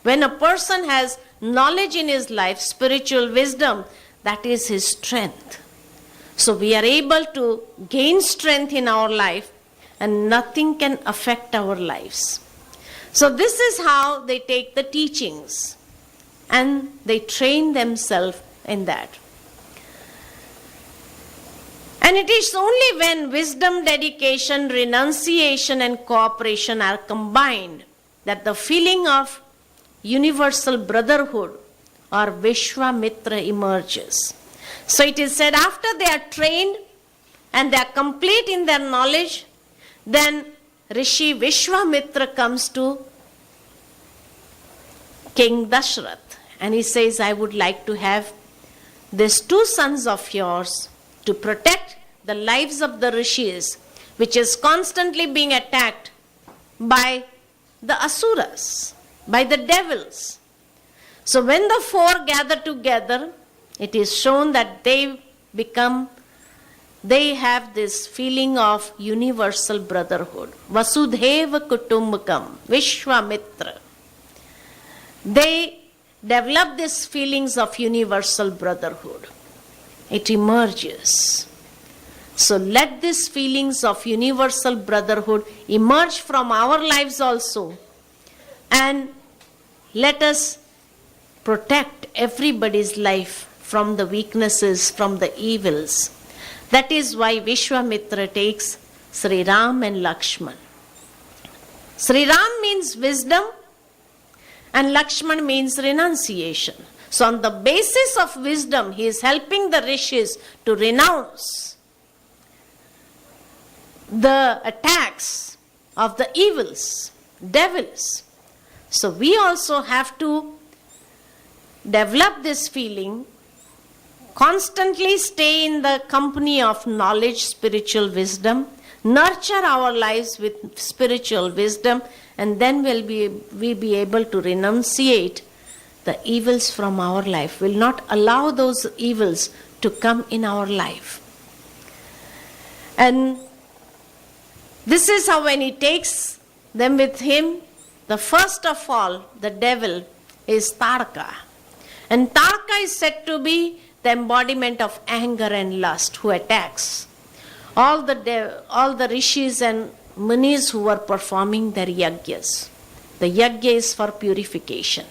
When a person has knowledge in his life, spiritual wisdom, that is his strength. So we are able to gain strength in our life, and nothing can affect our lives. So this is how they take the teachings and they train themselves in that. And it is only when wisdom, dedication, renunciation and cooperation are combined that the feeling of universal brotherhood or Vishwamitra emerges. So it is said, after they are trained and they are complete in their knowledge, then Rishi Vishwamitra comes to King Dashrath and he says, I would like to have these 2 sons of yours to protect the lives of the rishis, which is constantly being attacked by the asuras, by the devils. So when the 4 gather together, it is shown that they become they have this feeling of universal brotherhood. Vasudhaiva Kutumbakam, Vishwamitra. They develop these feelings of universal brotherhood. It emerges. So let these feelings of universal brotherhood emerge from our lives also. And let us protect everybody's life from the weaknesses, from the evils. That is why Vishwamitra takes Sri Ram and Lakshman. Sri Ram means wisdom and Lakshman means renunciation. So on the basis of wisdom, he is helping the rishis to renounce the attacks of the evils, devils. So we also have to develop this feeling, constantly stay in the company of knowledge, spiritual wisdom, nurture our lives with spiritual wisdom, and then we'll be able to renunciate the evils from our life. We'll not allow those evils to come in our life. And this is how when he takes them with him, the first of all, the devil is Tarka. And Tarka is said to be the embodiment of anger and lust, who attacks all the rishis and munis who were performing their yagyas. The yagya is for purification.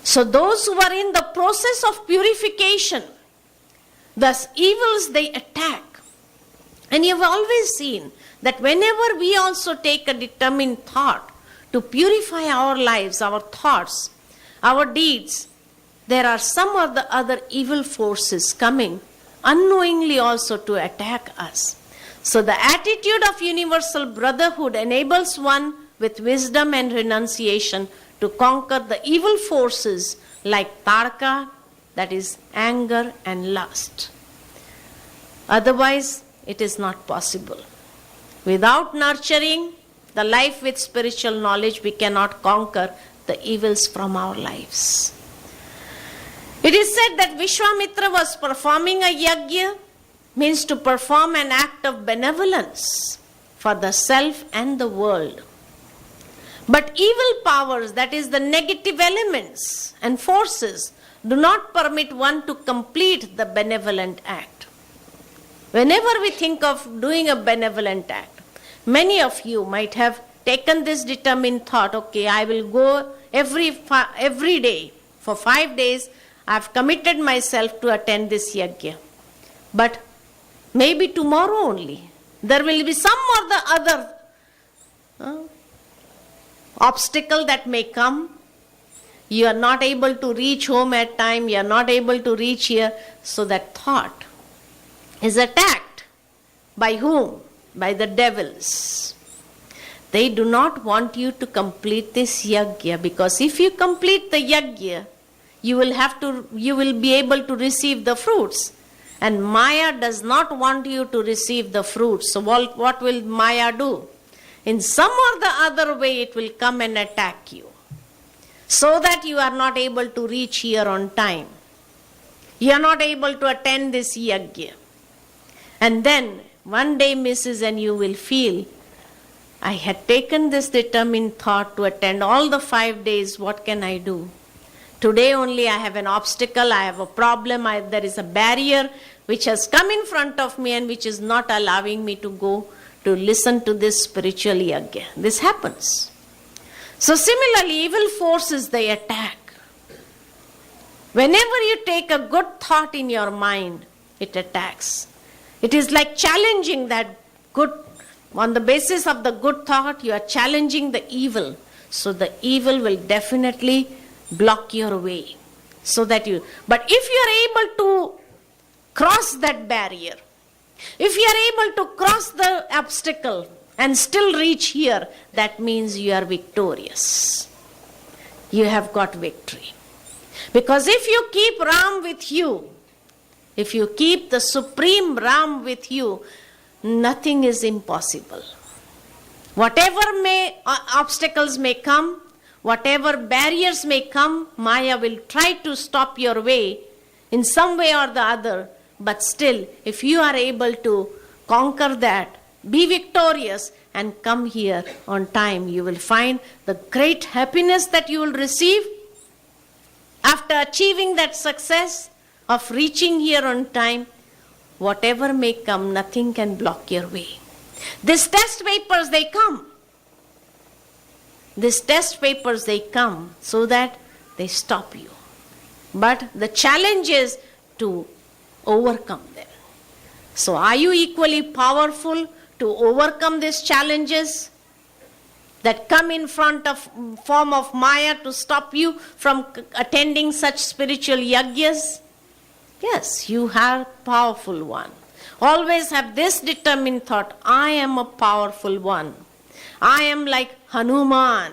So those who are in the process of purification, thus evils they attack. And you have always seen that whenever we also take a determined thought to purify our lives, our thoughts, our deeds, there are some of the other evil forces coming unknowingly also to attack us. So the attitude of universal brotherhood enables one with wisdom and renunciation to conquer the evil forces like Tarka, that is anger and lust. Otherwise, it is not possible. Without nurturing the life with spiritual knowledge, we cannot conquer the evils from our lives. It is said that Vishwamitra was performing a yagya, means to perform an act of benevolence for the self and the world. But evil powers, that is the negative elements and forces, do not permit one to complete the benevolent act. Whenever we think of doing a benevolent act, many of you might have taken this determined thought, okay, I will go every day. For 5 days, I have committed myself to attend this yagya. But maybe tomorrow only, there will be some or the other obstacle that may come. You are not able to reach home at time, you are not able to reach here. So that thought is attacked. By whom? By the devils. They do not want you to complete this yagya, because if you complete the yagya, you will be able to receive the fruits. And Maya does not want you to receive the fruits. So what will Maya do? In some or the other way, it will come and attack you, so that you are not able to reach here on time. You are not able to attend this yagya. And then one day misses and you will feel, I had taken this determined thought to attend all the 5 days, what can I do? Today only I have an obstacle, I have a problem, there is a barrier which has come in front of me and which is not allowing me to go to listen to this spiritual yagya. This happens. So similarly, evil forces, they attack. Whenever you take a good thought in your mind, it attacks. It is like challenging that good, on the basis of the good thought, you are challenging the evil. So the evil will definitely block your way. But if you are able to cross that barrier, if you are able to cross the obstacle and still reach here, that means you are victorious. You have got victory. Because if you keep Ram with you, if you keep the supreme Ram with you, nothing is impossible. Whatever obstacles may come, whatever barriers may come, Maya will try to stop your way in some way or the other. but still, if you are able to conquer that, be victorious and come here on time, you will find the great happiness that you will receive after achieving that success of reaching here on time. Whatever may come, nothing can block your way. These test papers, they come. These test papers, they come so that they stop you. But the challenge is to overcome them. So are you equally powerful to overcome these challenges that come in form of Maya to stop you from attending such spiritual yajnas? Yes, you are a powerful one. Always have this determined thought, I am a powerful one. I am like Hanuman,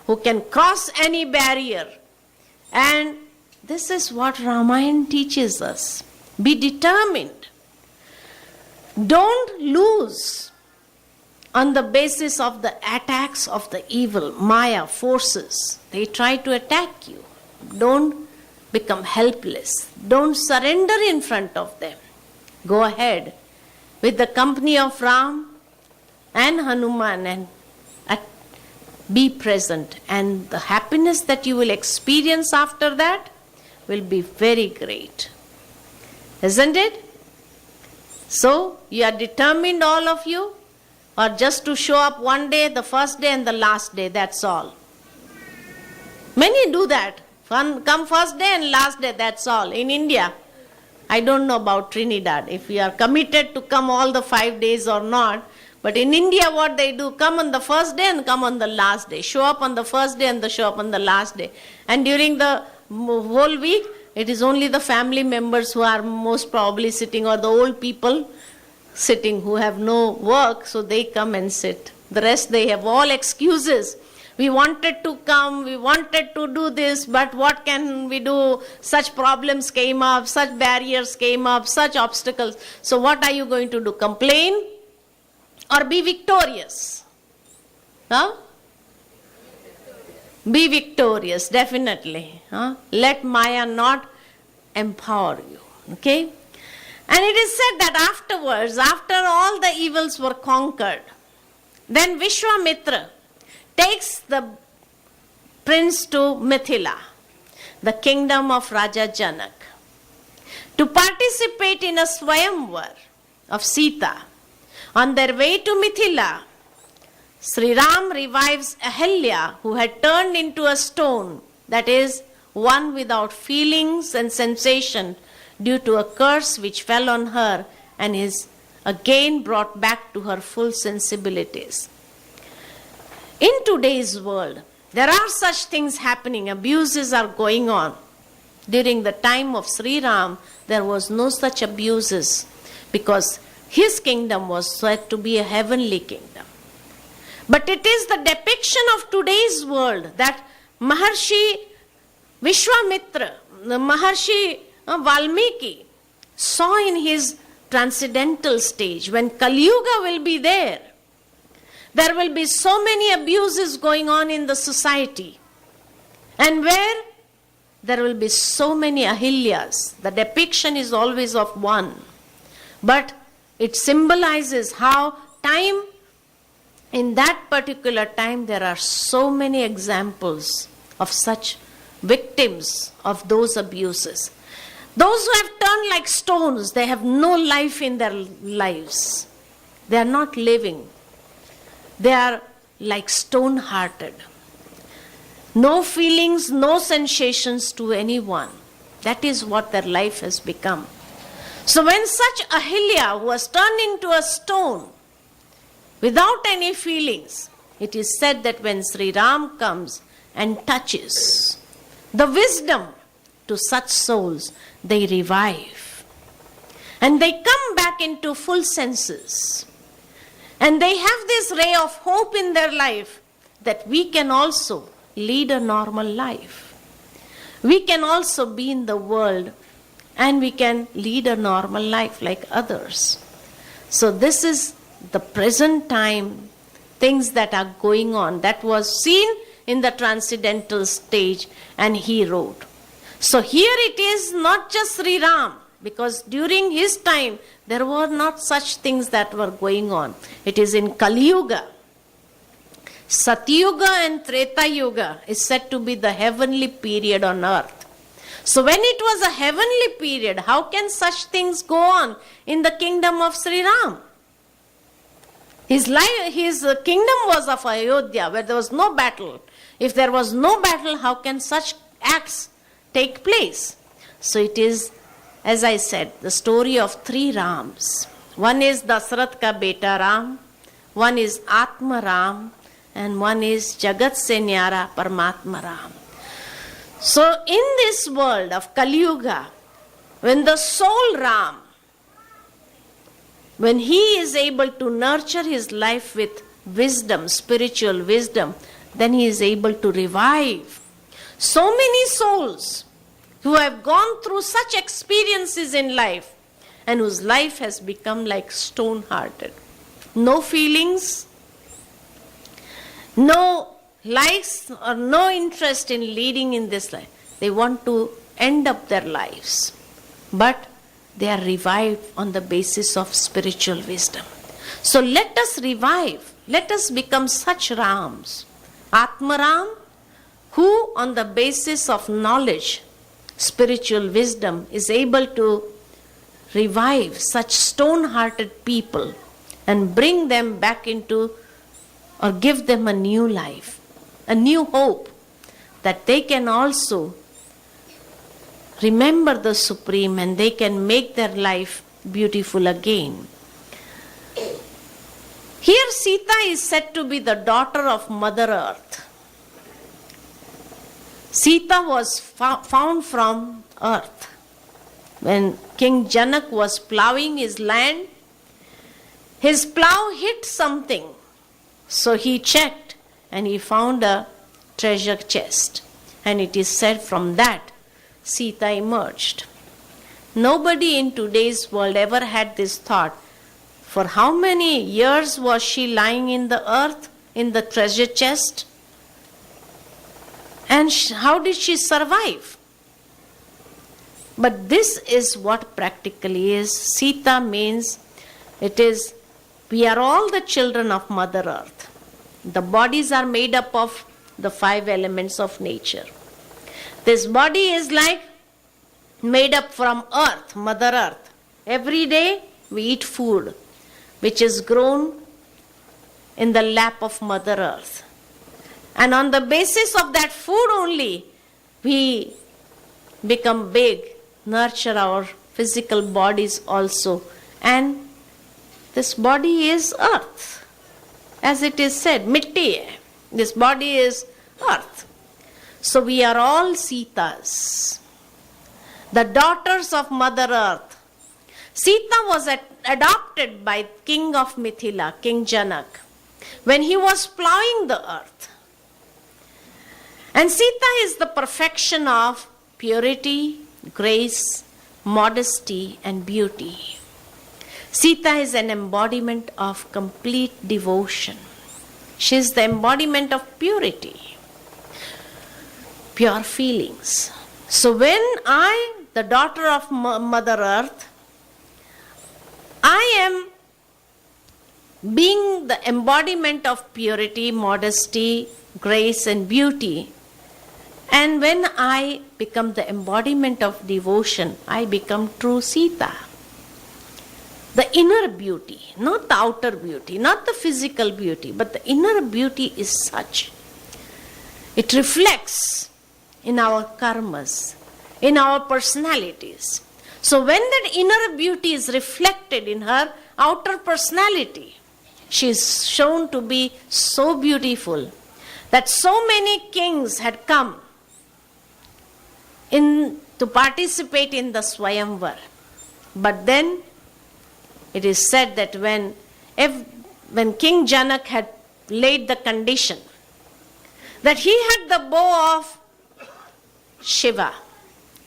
who can cross any barrier. And this is what Ramayana teaches us. Be determined. Don't lose on the basis of the attacks of the evil, Maya forces. They try to attack you. Don't become helpless. Don't surrender in front of them. Go ahead with the company of Ram and Hanuman and be present. And the happiness that you will experience after that will be very great. Isn't it? So, you are determined, all of you, or just to show up one day, the first day and the last day, that's all. Many do that. Come first day and last day, that's all. In India, I don't know about Trinidad, if you are committed to come all the 5 days or not. But in India, what they do, come on the first day and come on the last day. Show up on the first day and show up on the last day. And during the whole week, it is only the family members who are most probably sitting, or the old people sitting who have no work, so they come and sit. The rest, they have all excuses. We wanted to come, we wanted to do this, but what can we do? Such problems came up, such barriers came up, such obstacles. So what are you going to do? Complain or be victorious? Huh? Be victorious, definitely. Huh? Let Maya not empower you. Okay? And it is said that afterwards, after all the evils were conquered, then Vishwamitra takes the prince to Mithila, the kingdom of Raja Janak, to participate in a Swayamvar of Sita. On their way to Mithila, Sri Ram revives Ahalya, who had turned into a stone, that is, one without feelings and sensation, due to a curse which fell on her and is again brought back to her full sensibilities. In today's world, there are such things happening, abuses are going on. During the time of Sri Ram, there was no such abuses, because his kingdom was said to be a heavenly kingdom. But it is the depiction of today's world that Maharshi Vishwamitra, the Maharshi Valmiki, saw in his transcendental stage. When Kali Yuga will be there will be so many abuses going on in the society. And where there will be so many Ahilyas, the depiction is always of one. But it symbolizes how time, in that particular time, there are so many examples of such victims of those abuses. Those who have turned like stones, they have no life in their lives. They are not living. They are like stone-hearted. No feelings, no sensations to anyone. That is what their life has become. So when such Ahilya was turned into a stone, without any feelings, it is said that when Sri Ram comes and touches the wisdom to such souls, they revive. And they come back into full senses. And they have this ray of hope in their life that we can also lead a normal life. We can also be in the world and we can lead a normal life like others. So this is the present time things that are going on. That was seen in the transcendental stage and he wrote. So here it is not just Sri Ram, because during his time there were not such things that were going on. It is in Kali Yuga. Satyuga and Treta Yuga is said to be the heavenly period on earth. So when it was a heavenly period, how can such things go on in the kingdom of Sri Ram? His kingdom was of Ayodhya, where there was no battle. If there was no battle, how can such acts take place? So it is, as I said, the story of three Rams. One is Dasrath ka beta Ram, one is Atma Ram, and one is Jagat se nyara Paramatma Ram. So in this world of Kali Yuga, when the soul Ram, when he is able to nurture his life with wisdom, spiritual wisdom, then he is able to revive so many souls who have gone through such experiences in life and whose life has become like stone-hearted. No feelings, no likes or no interest in leading in this life. They want to end up their lives. But they are revived on the basis of spiritual wisdom. So let us revive. Let us become such Rams. Atma Ram, who on the basis of knowledge, spiritual wisdom, is able to revive such stone-hearted people and bring them back into, or give them a new life, a new hope, that they can also remember the Supreme and they can make their life beautiful again. Here Sita is said to be the daughter of Mother Earth. Sita was found from earth. When King Janak was plowing his land, his plow hit something. So he checked and he found a treasure chest. And it is said from that Sita emerged. Nobody in today's world ever had this thought. For how many years was she lying in the earth, in the treasure chest? And how did she survive? But this is what practically is. Sita means it is, we are all the children of Mother Earth. The bodies are made up of the 5 elements of nature. This body is like made up from earth, Mother Earth. Every day we eat food which is grown in the lap of Mother Earth. And on the basis of that food only, we become big, nurture our physical bodies also. And this body is earth. As it is said, mitti hai. This body is earth. So we are all Sitas, the daughters of Mother Earth. Sita was adopted by King of Mithila, King Janak, when he was plowing the earth. And Sita is the perfection of purity, grace, modesty, and beauty. Sita is an embodiment of complete devotion. She is the embodiment of purity, pure feelings. So when I, the daughter of Mother Earth, I am being the embodiment of purity, modesty, grace, and beauty. And when I become the embodiment of devotion, I become true Sita. The inner beauty, not the outer beauty, not the physical beauty, but the inner beauty is such. It reflects in our karmas, in our personalities. So when that inner beauty is reflected in her outer personality, she is shown to be so beautiful that so many kings had come in to participate in the Swayamvar. But then it is said that when King Janak had laid the condition that he had the bow of Shiva,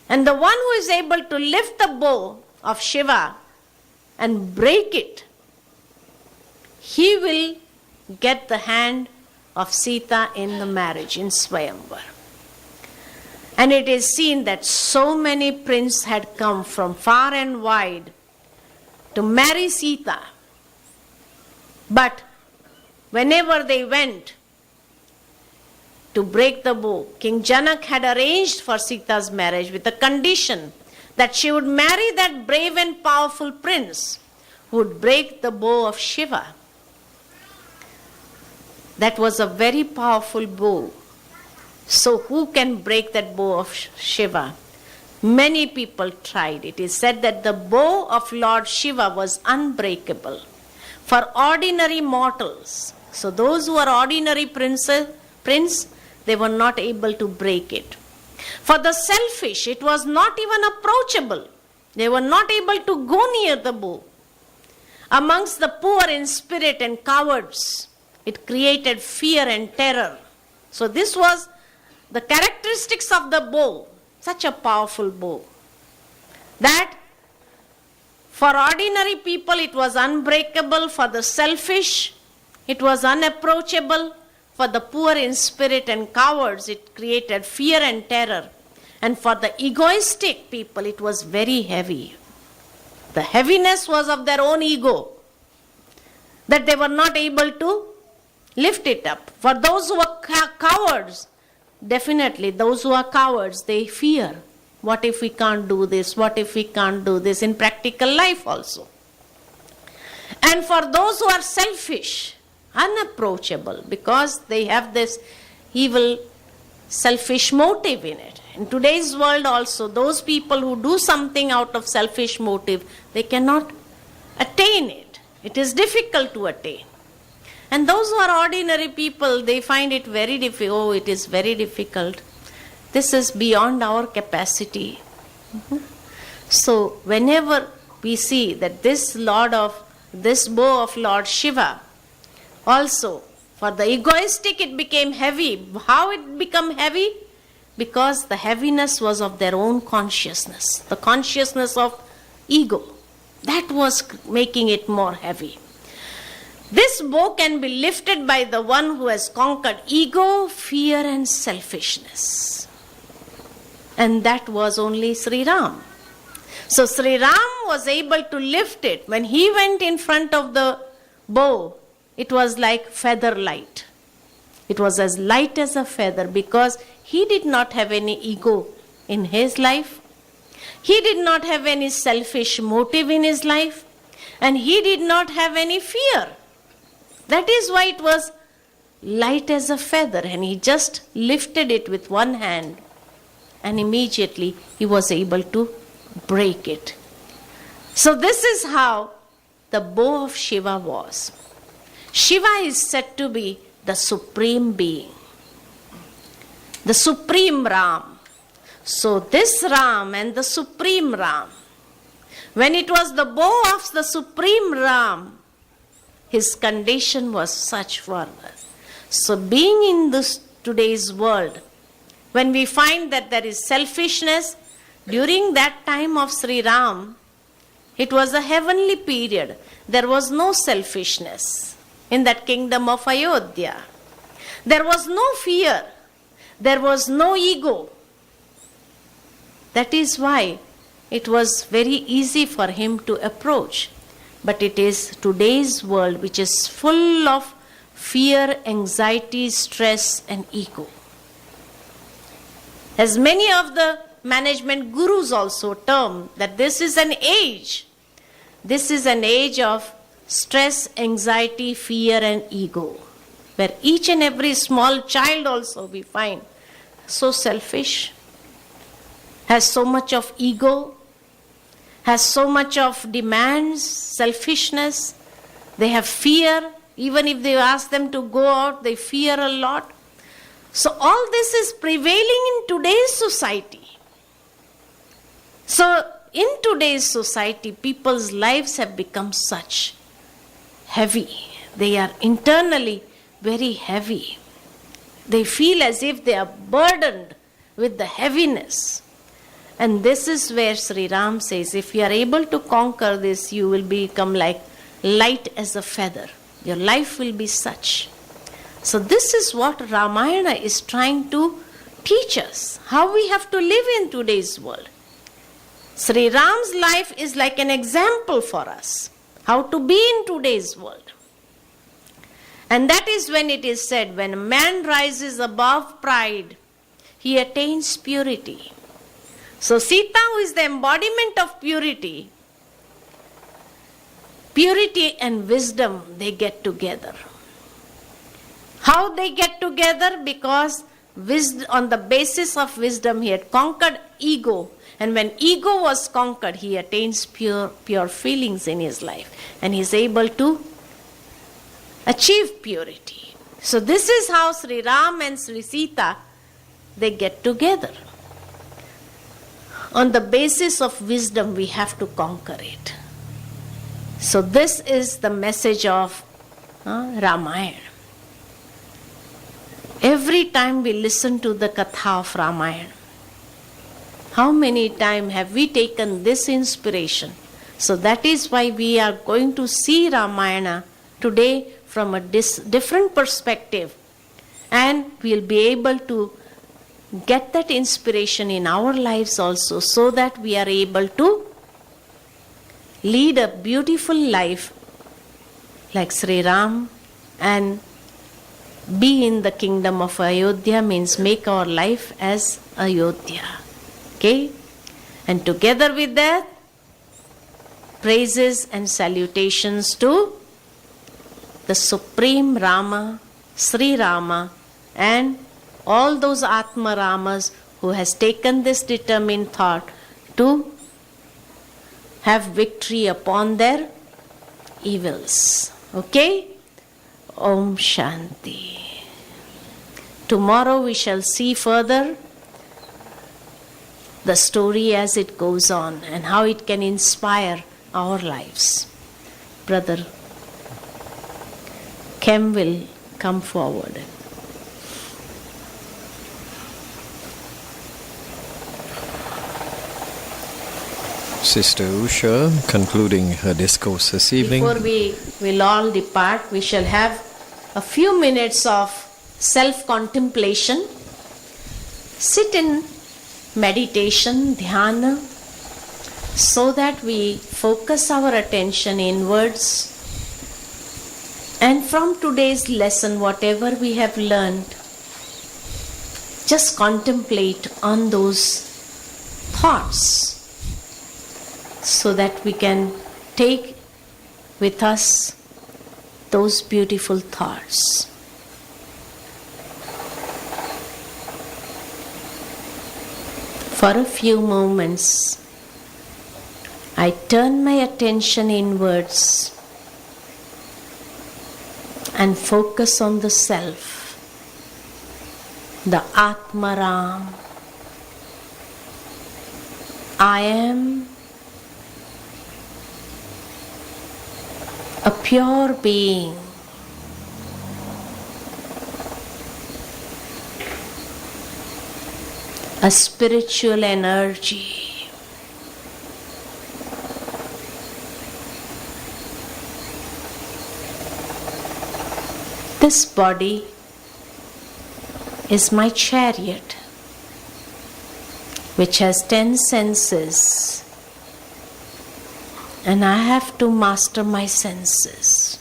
and the one who is able to lift the bow of Shiva and break it, he will get the hand of Sita in the marriage, in Swayamvar. And it is seen that so many princes had come from far and wide to marry Sita. But whenever they went to break the bow, King Janak had arranged for Sita's marriage with the condition that she would marry that brave and powerful prince who would break the bow of Shiva. That was a very powerful bow. So who can break that bow of Shiva? Many people tried. It is said that the bow of Lord Shiva was unbreakable for ordinary mortals. So those who are ordinary prince, they were not able to break it. For the selfish, it was not even approachable. They were not able to go near the bow. Amongst the poor in spirit and cowards, it created fear and terror. So this was the characteristics of the bow, such a powerful bow, that for ordinary people it was unbreakable, for the selfish it was unapproachable, for the poor in spirit and cowards it created fear and terror, and for the egoistic people it was very heavy. The heaviness was of their own ego, that they were not able to lift it up. For those who are cowards, definitely those who are cowards, they fear. What if we can't do this? What if we can't do this in practical life also? And for those who are selfish, unapproachable, because they have this evil, selfish motive in it. In today's world also, those people who do something out of selfish motive, they cannot attain it. It is difficult to attain. And those who are ordinary people, they find it very difficult. Oh, it is very difficult. This is beyond our capacity. So whenever we see that this bow of Lord Shiva, also for the egoistic it became heavy. How it became heavy? Because the heaviness was of their own consciousness, the consciousness of ego. That was making it more heavy. This bow can be lifted by the one who has conquered ego, fear and selfishness. And that was only Sri Ram. So Sri Ram was able to lift it. When he went in front of the bow, it was like feather light. It was as light as a feather because he did not have any ego in his life. He did not have any selfish motive in his life. And he did not have any fear. That is why it was light as a feather, and he just lifted it with one hand and immediately he was able to break it. So this is how the bow of Shiva was. Shiva is said to be the supreme being, the supreme Ram. So this Ram and the supreme Ram, when it was the bow of the supreme Ram, his condition was such further. So being in this today's world, when we find that there is selfishness, during that time of Sri Ram, it was a heavenly period. There was no selfishness in that kingdom of Ayodhya. There was no fear. There was no ego. That is why it was very easy for him to approach. But it is today's world which is full of fear, anxiety, stress and ego. As many of the management gurus also term that this is an age. This is an age of stress, anxiety, fear and ego. Where each and every small child also we find so selfish, has so much of ego, has so much of demands, selfishness. They have fear. Even if they ask them to go out, they fear a lot. So all this is prevailing in today's society. So in today's society, people's lives have become such heavy. They are internally very heavy. They feel as if they are burdened with the heaviness. And this is where Sri Ram says, if you are able to conquer this, you will become like light as a feather. Your life will be such. So this is what Ramayana is trying to teach us how we have to live in today's world. Sri Ram's life is like an example for us how to be in today's world. And that is when it is said, when a man rises above pride, he attains purity. So Sita, who is the embodiment of purity, purity and wisdom, they get together. How they get together? Because on the basis of wisdom, he had conquered ego. And when ego was conquered, he attains pure feelings in his life. And he is able to achieve purity. So this is how Sri Ram and Sri Sita, they get together. On the basis of wisdom, we have to conquer it. So this is the message of Ramayana. Every time we listen to the Katha of Ramayana, how many times have we taken this inspiration? So that is why we are going to see Ramayana today from a different perspective. And we'll be able to get that inspiration in our lives also, so that we are able to lead a beautiful life like Sri Ram, and be in the kingdom of Ayodhya, means make our life as Ayodhya. Okay? And together with that, praises and salutations to the Supreme Rama, Sri Rama, and all those Atma Ramas who has taken this determined thought to have victory upon their evils. Okay? Om Shanti. Tomorrow we shall see further the story as it goes on and how it can inspire our lives. Brother Kem will come forward. Sister Usha, concluding her discourse this evening. Before we will all depart, we shall have a few minutes of self-contemplation. Sit in meditation, dhyana, so that we focus our attention inwards. And from today's lesson, whatever we have learned, just contemplate on those thoughts, so that we can take with us those beautiful thoughts. For a few moments, I turn my attention inwards and focus on the self, the Atmaram. I am a pure being, a spiritual energy. This body is my chariot, which has 10 senses. And I have to master my senses.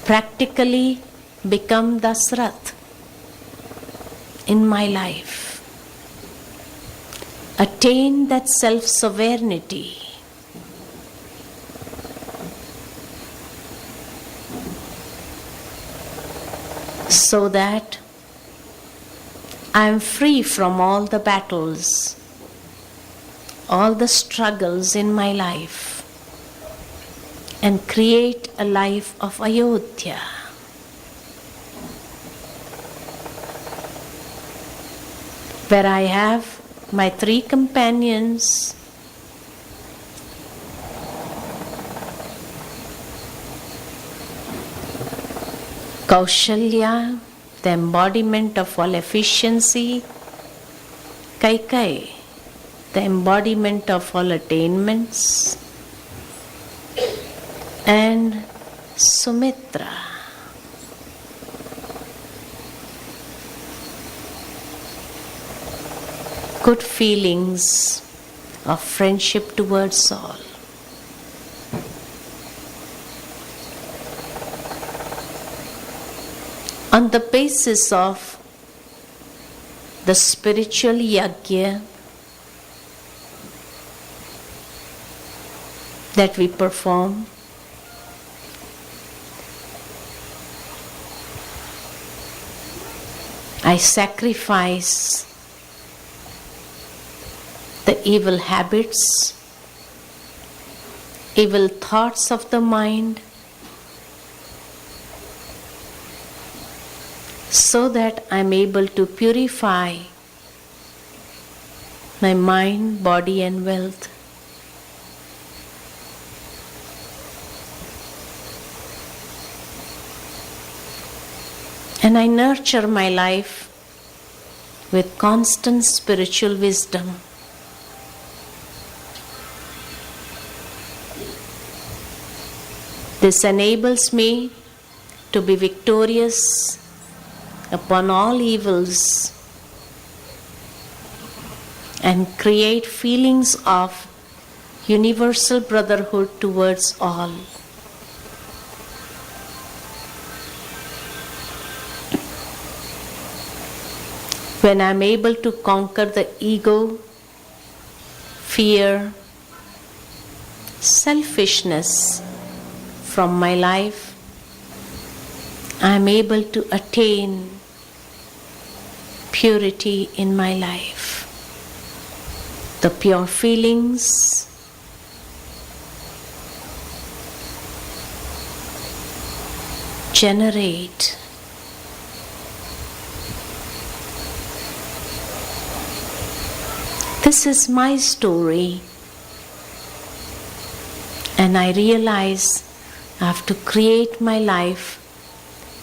Practically become Dasrath in my life. Attain that self-sovereignty. So that I am free from all the battles, all the struggles in my life, and create a life of Ayodhya. Where I have my 3 companions, Kaushalya, the embodiment of all efficiency, Kaikai, the embodiment of all attainments, and Sumitra, good feelings of friendship towards all. On the basis of the spiritual yajna that we perform, I sacrifice the evil habits, evil thoughts of the mind, so that I am able to purify my mind, body and wealth. And I nurture my life with constant spiritual wisdom. This enables me to be victorious upon all evils and create feelings of universal brotherhood towards all. When I am able to conquer the ego, fear, selfishness from my life, I am able to attain purity in my life. The pure feelings, generate this is my story, and I realize I have to create my life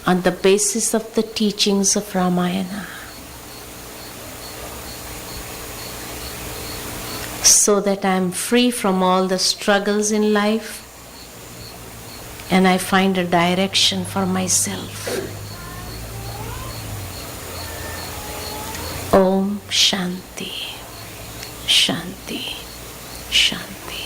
on the basis of the teachings of Ramayana, so that I am free from all the struggles in life and I find a direction for myself. Om Shanti, Shanti, Shanti.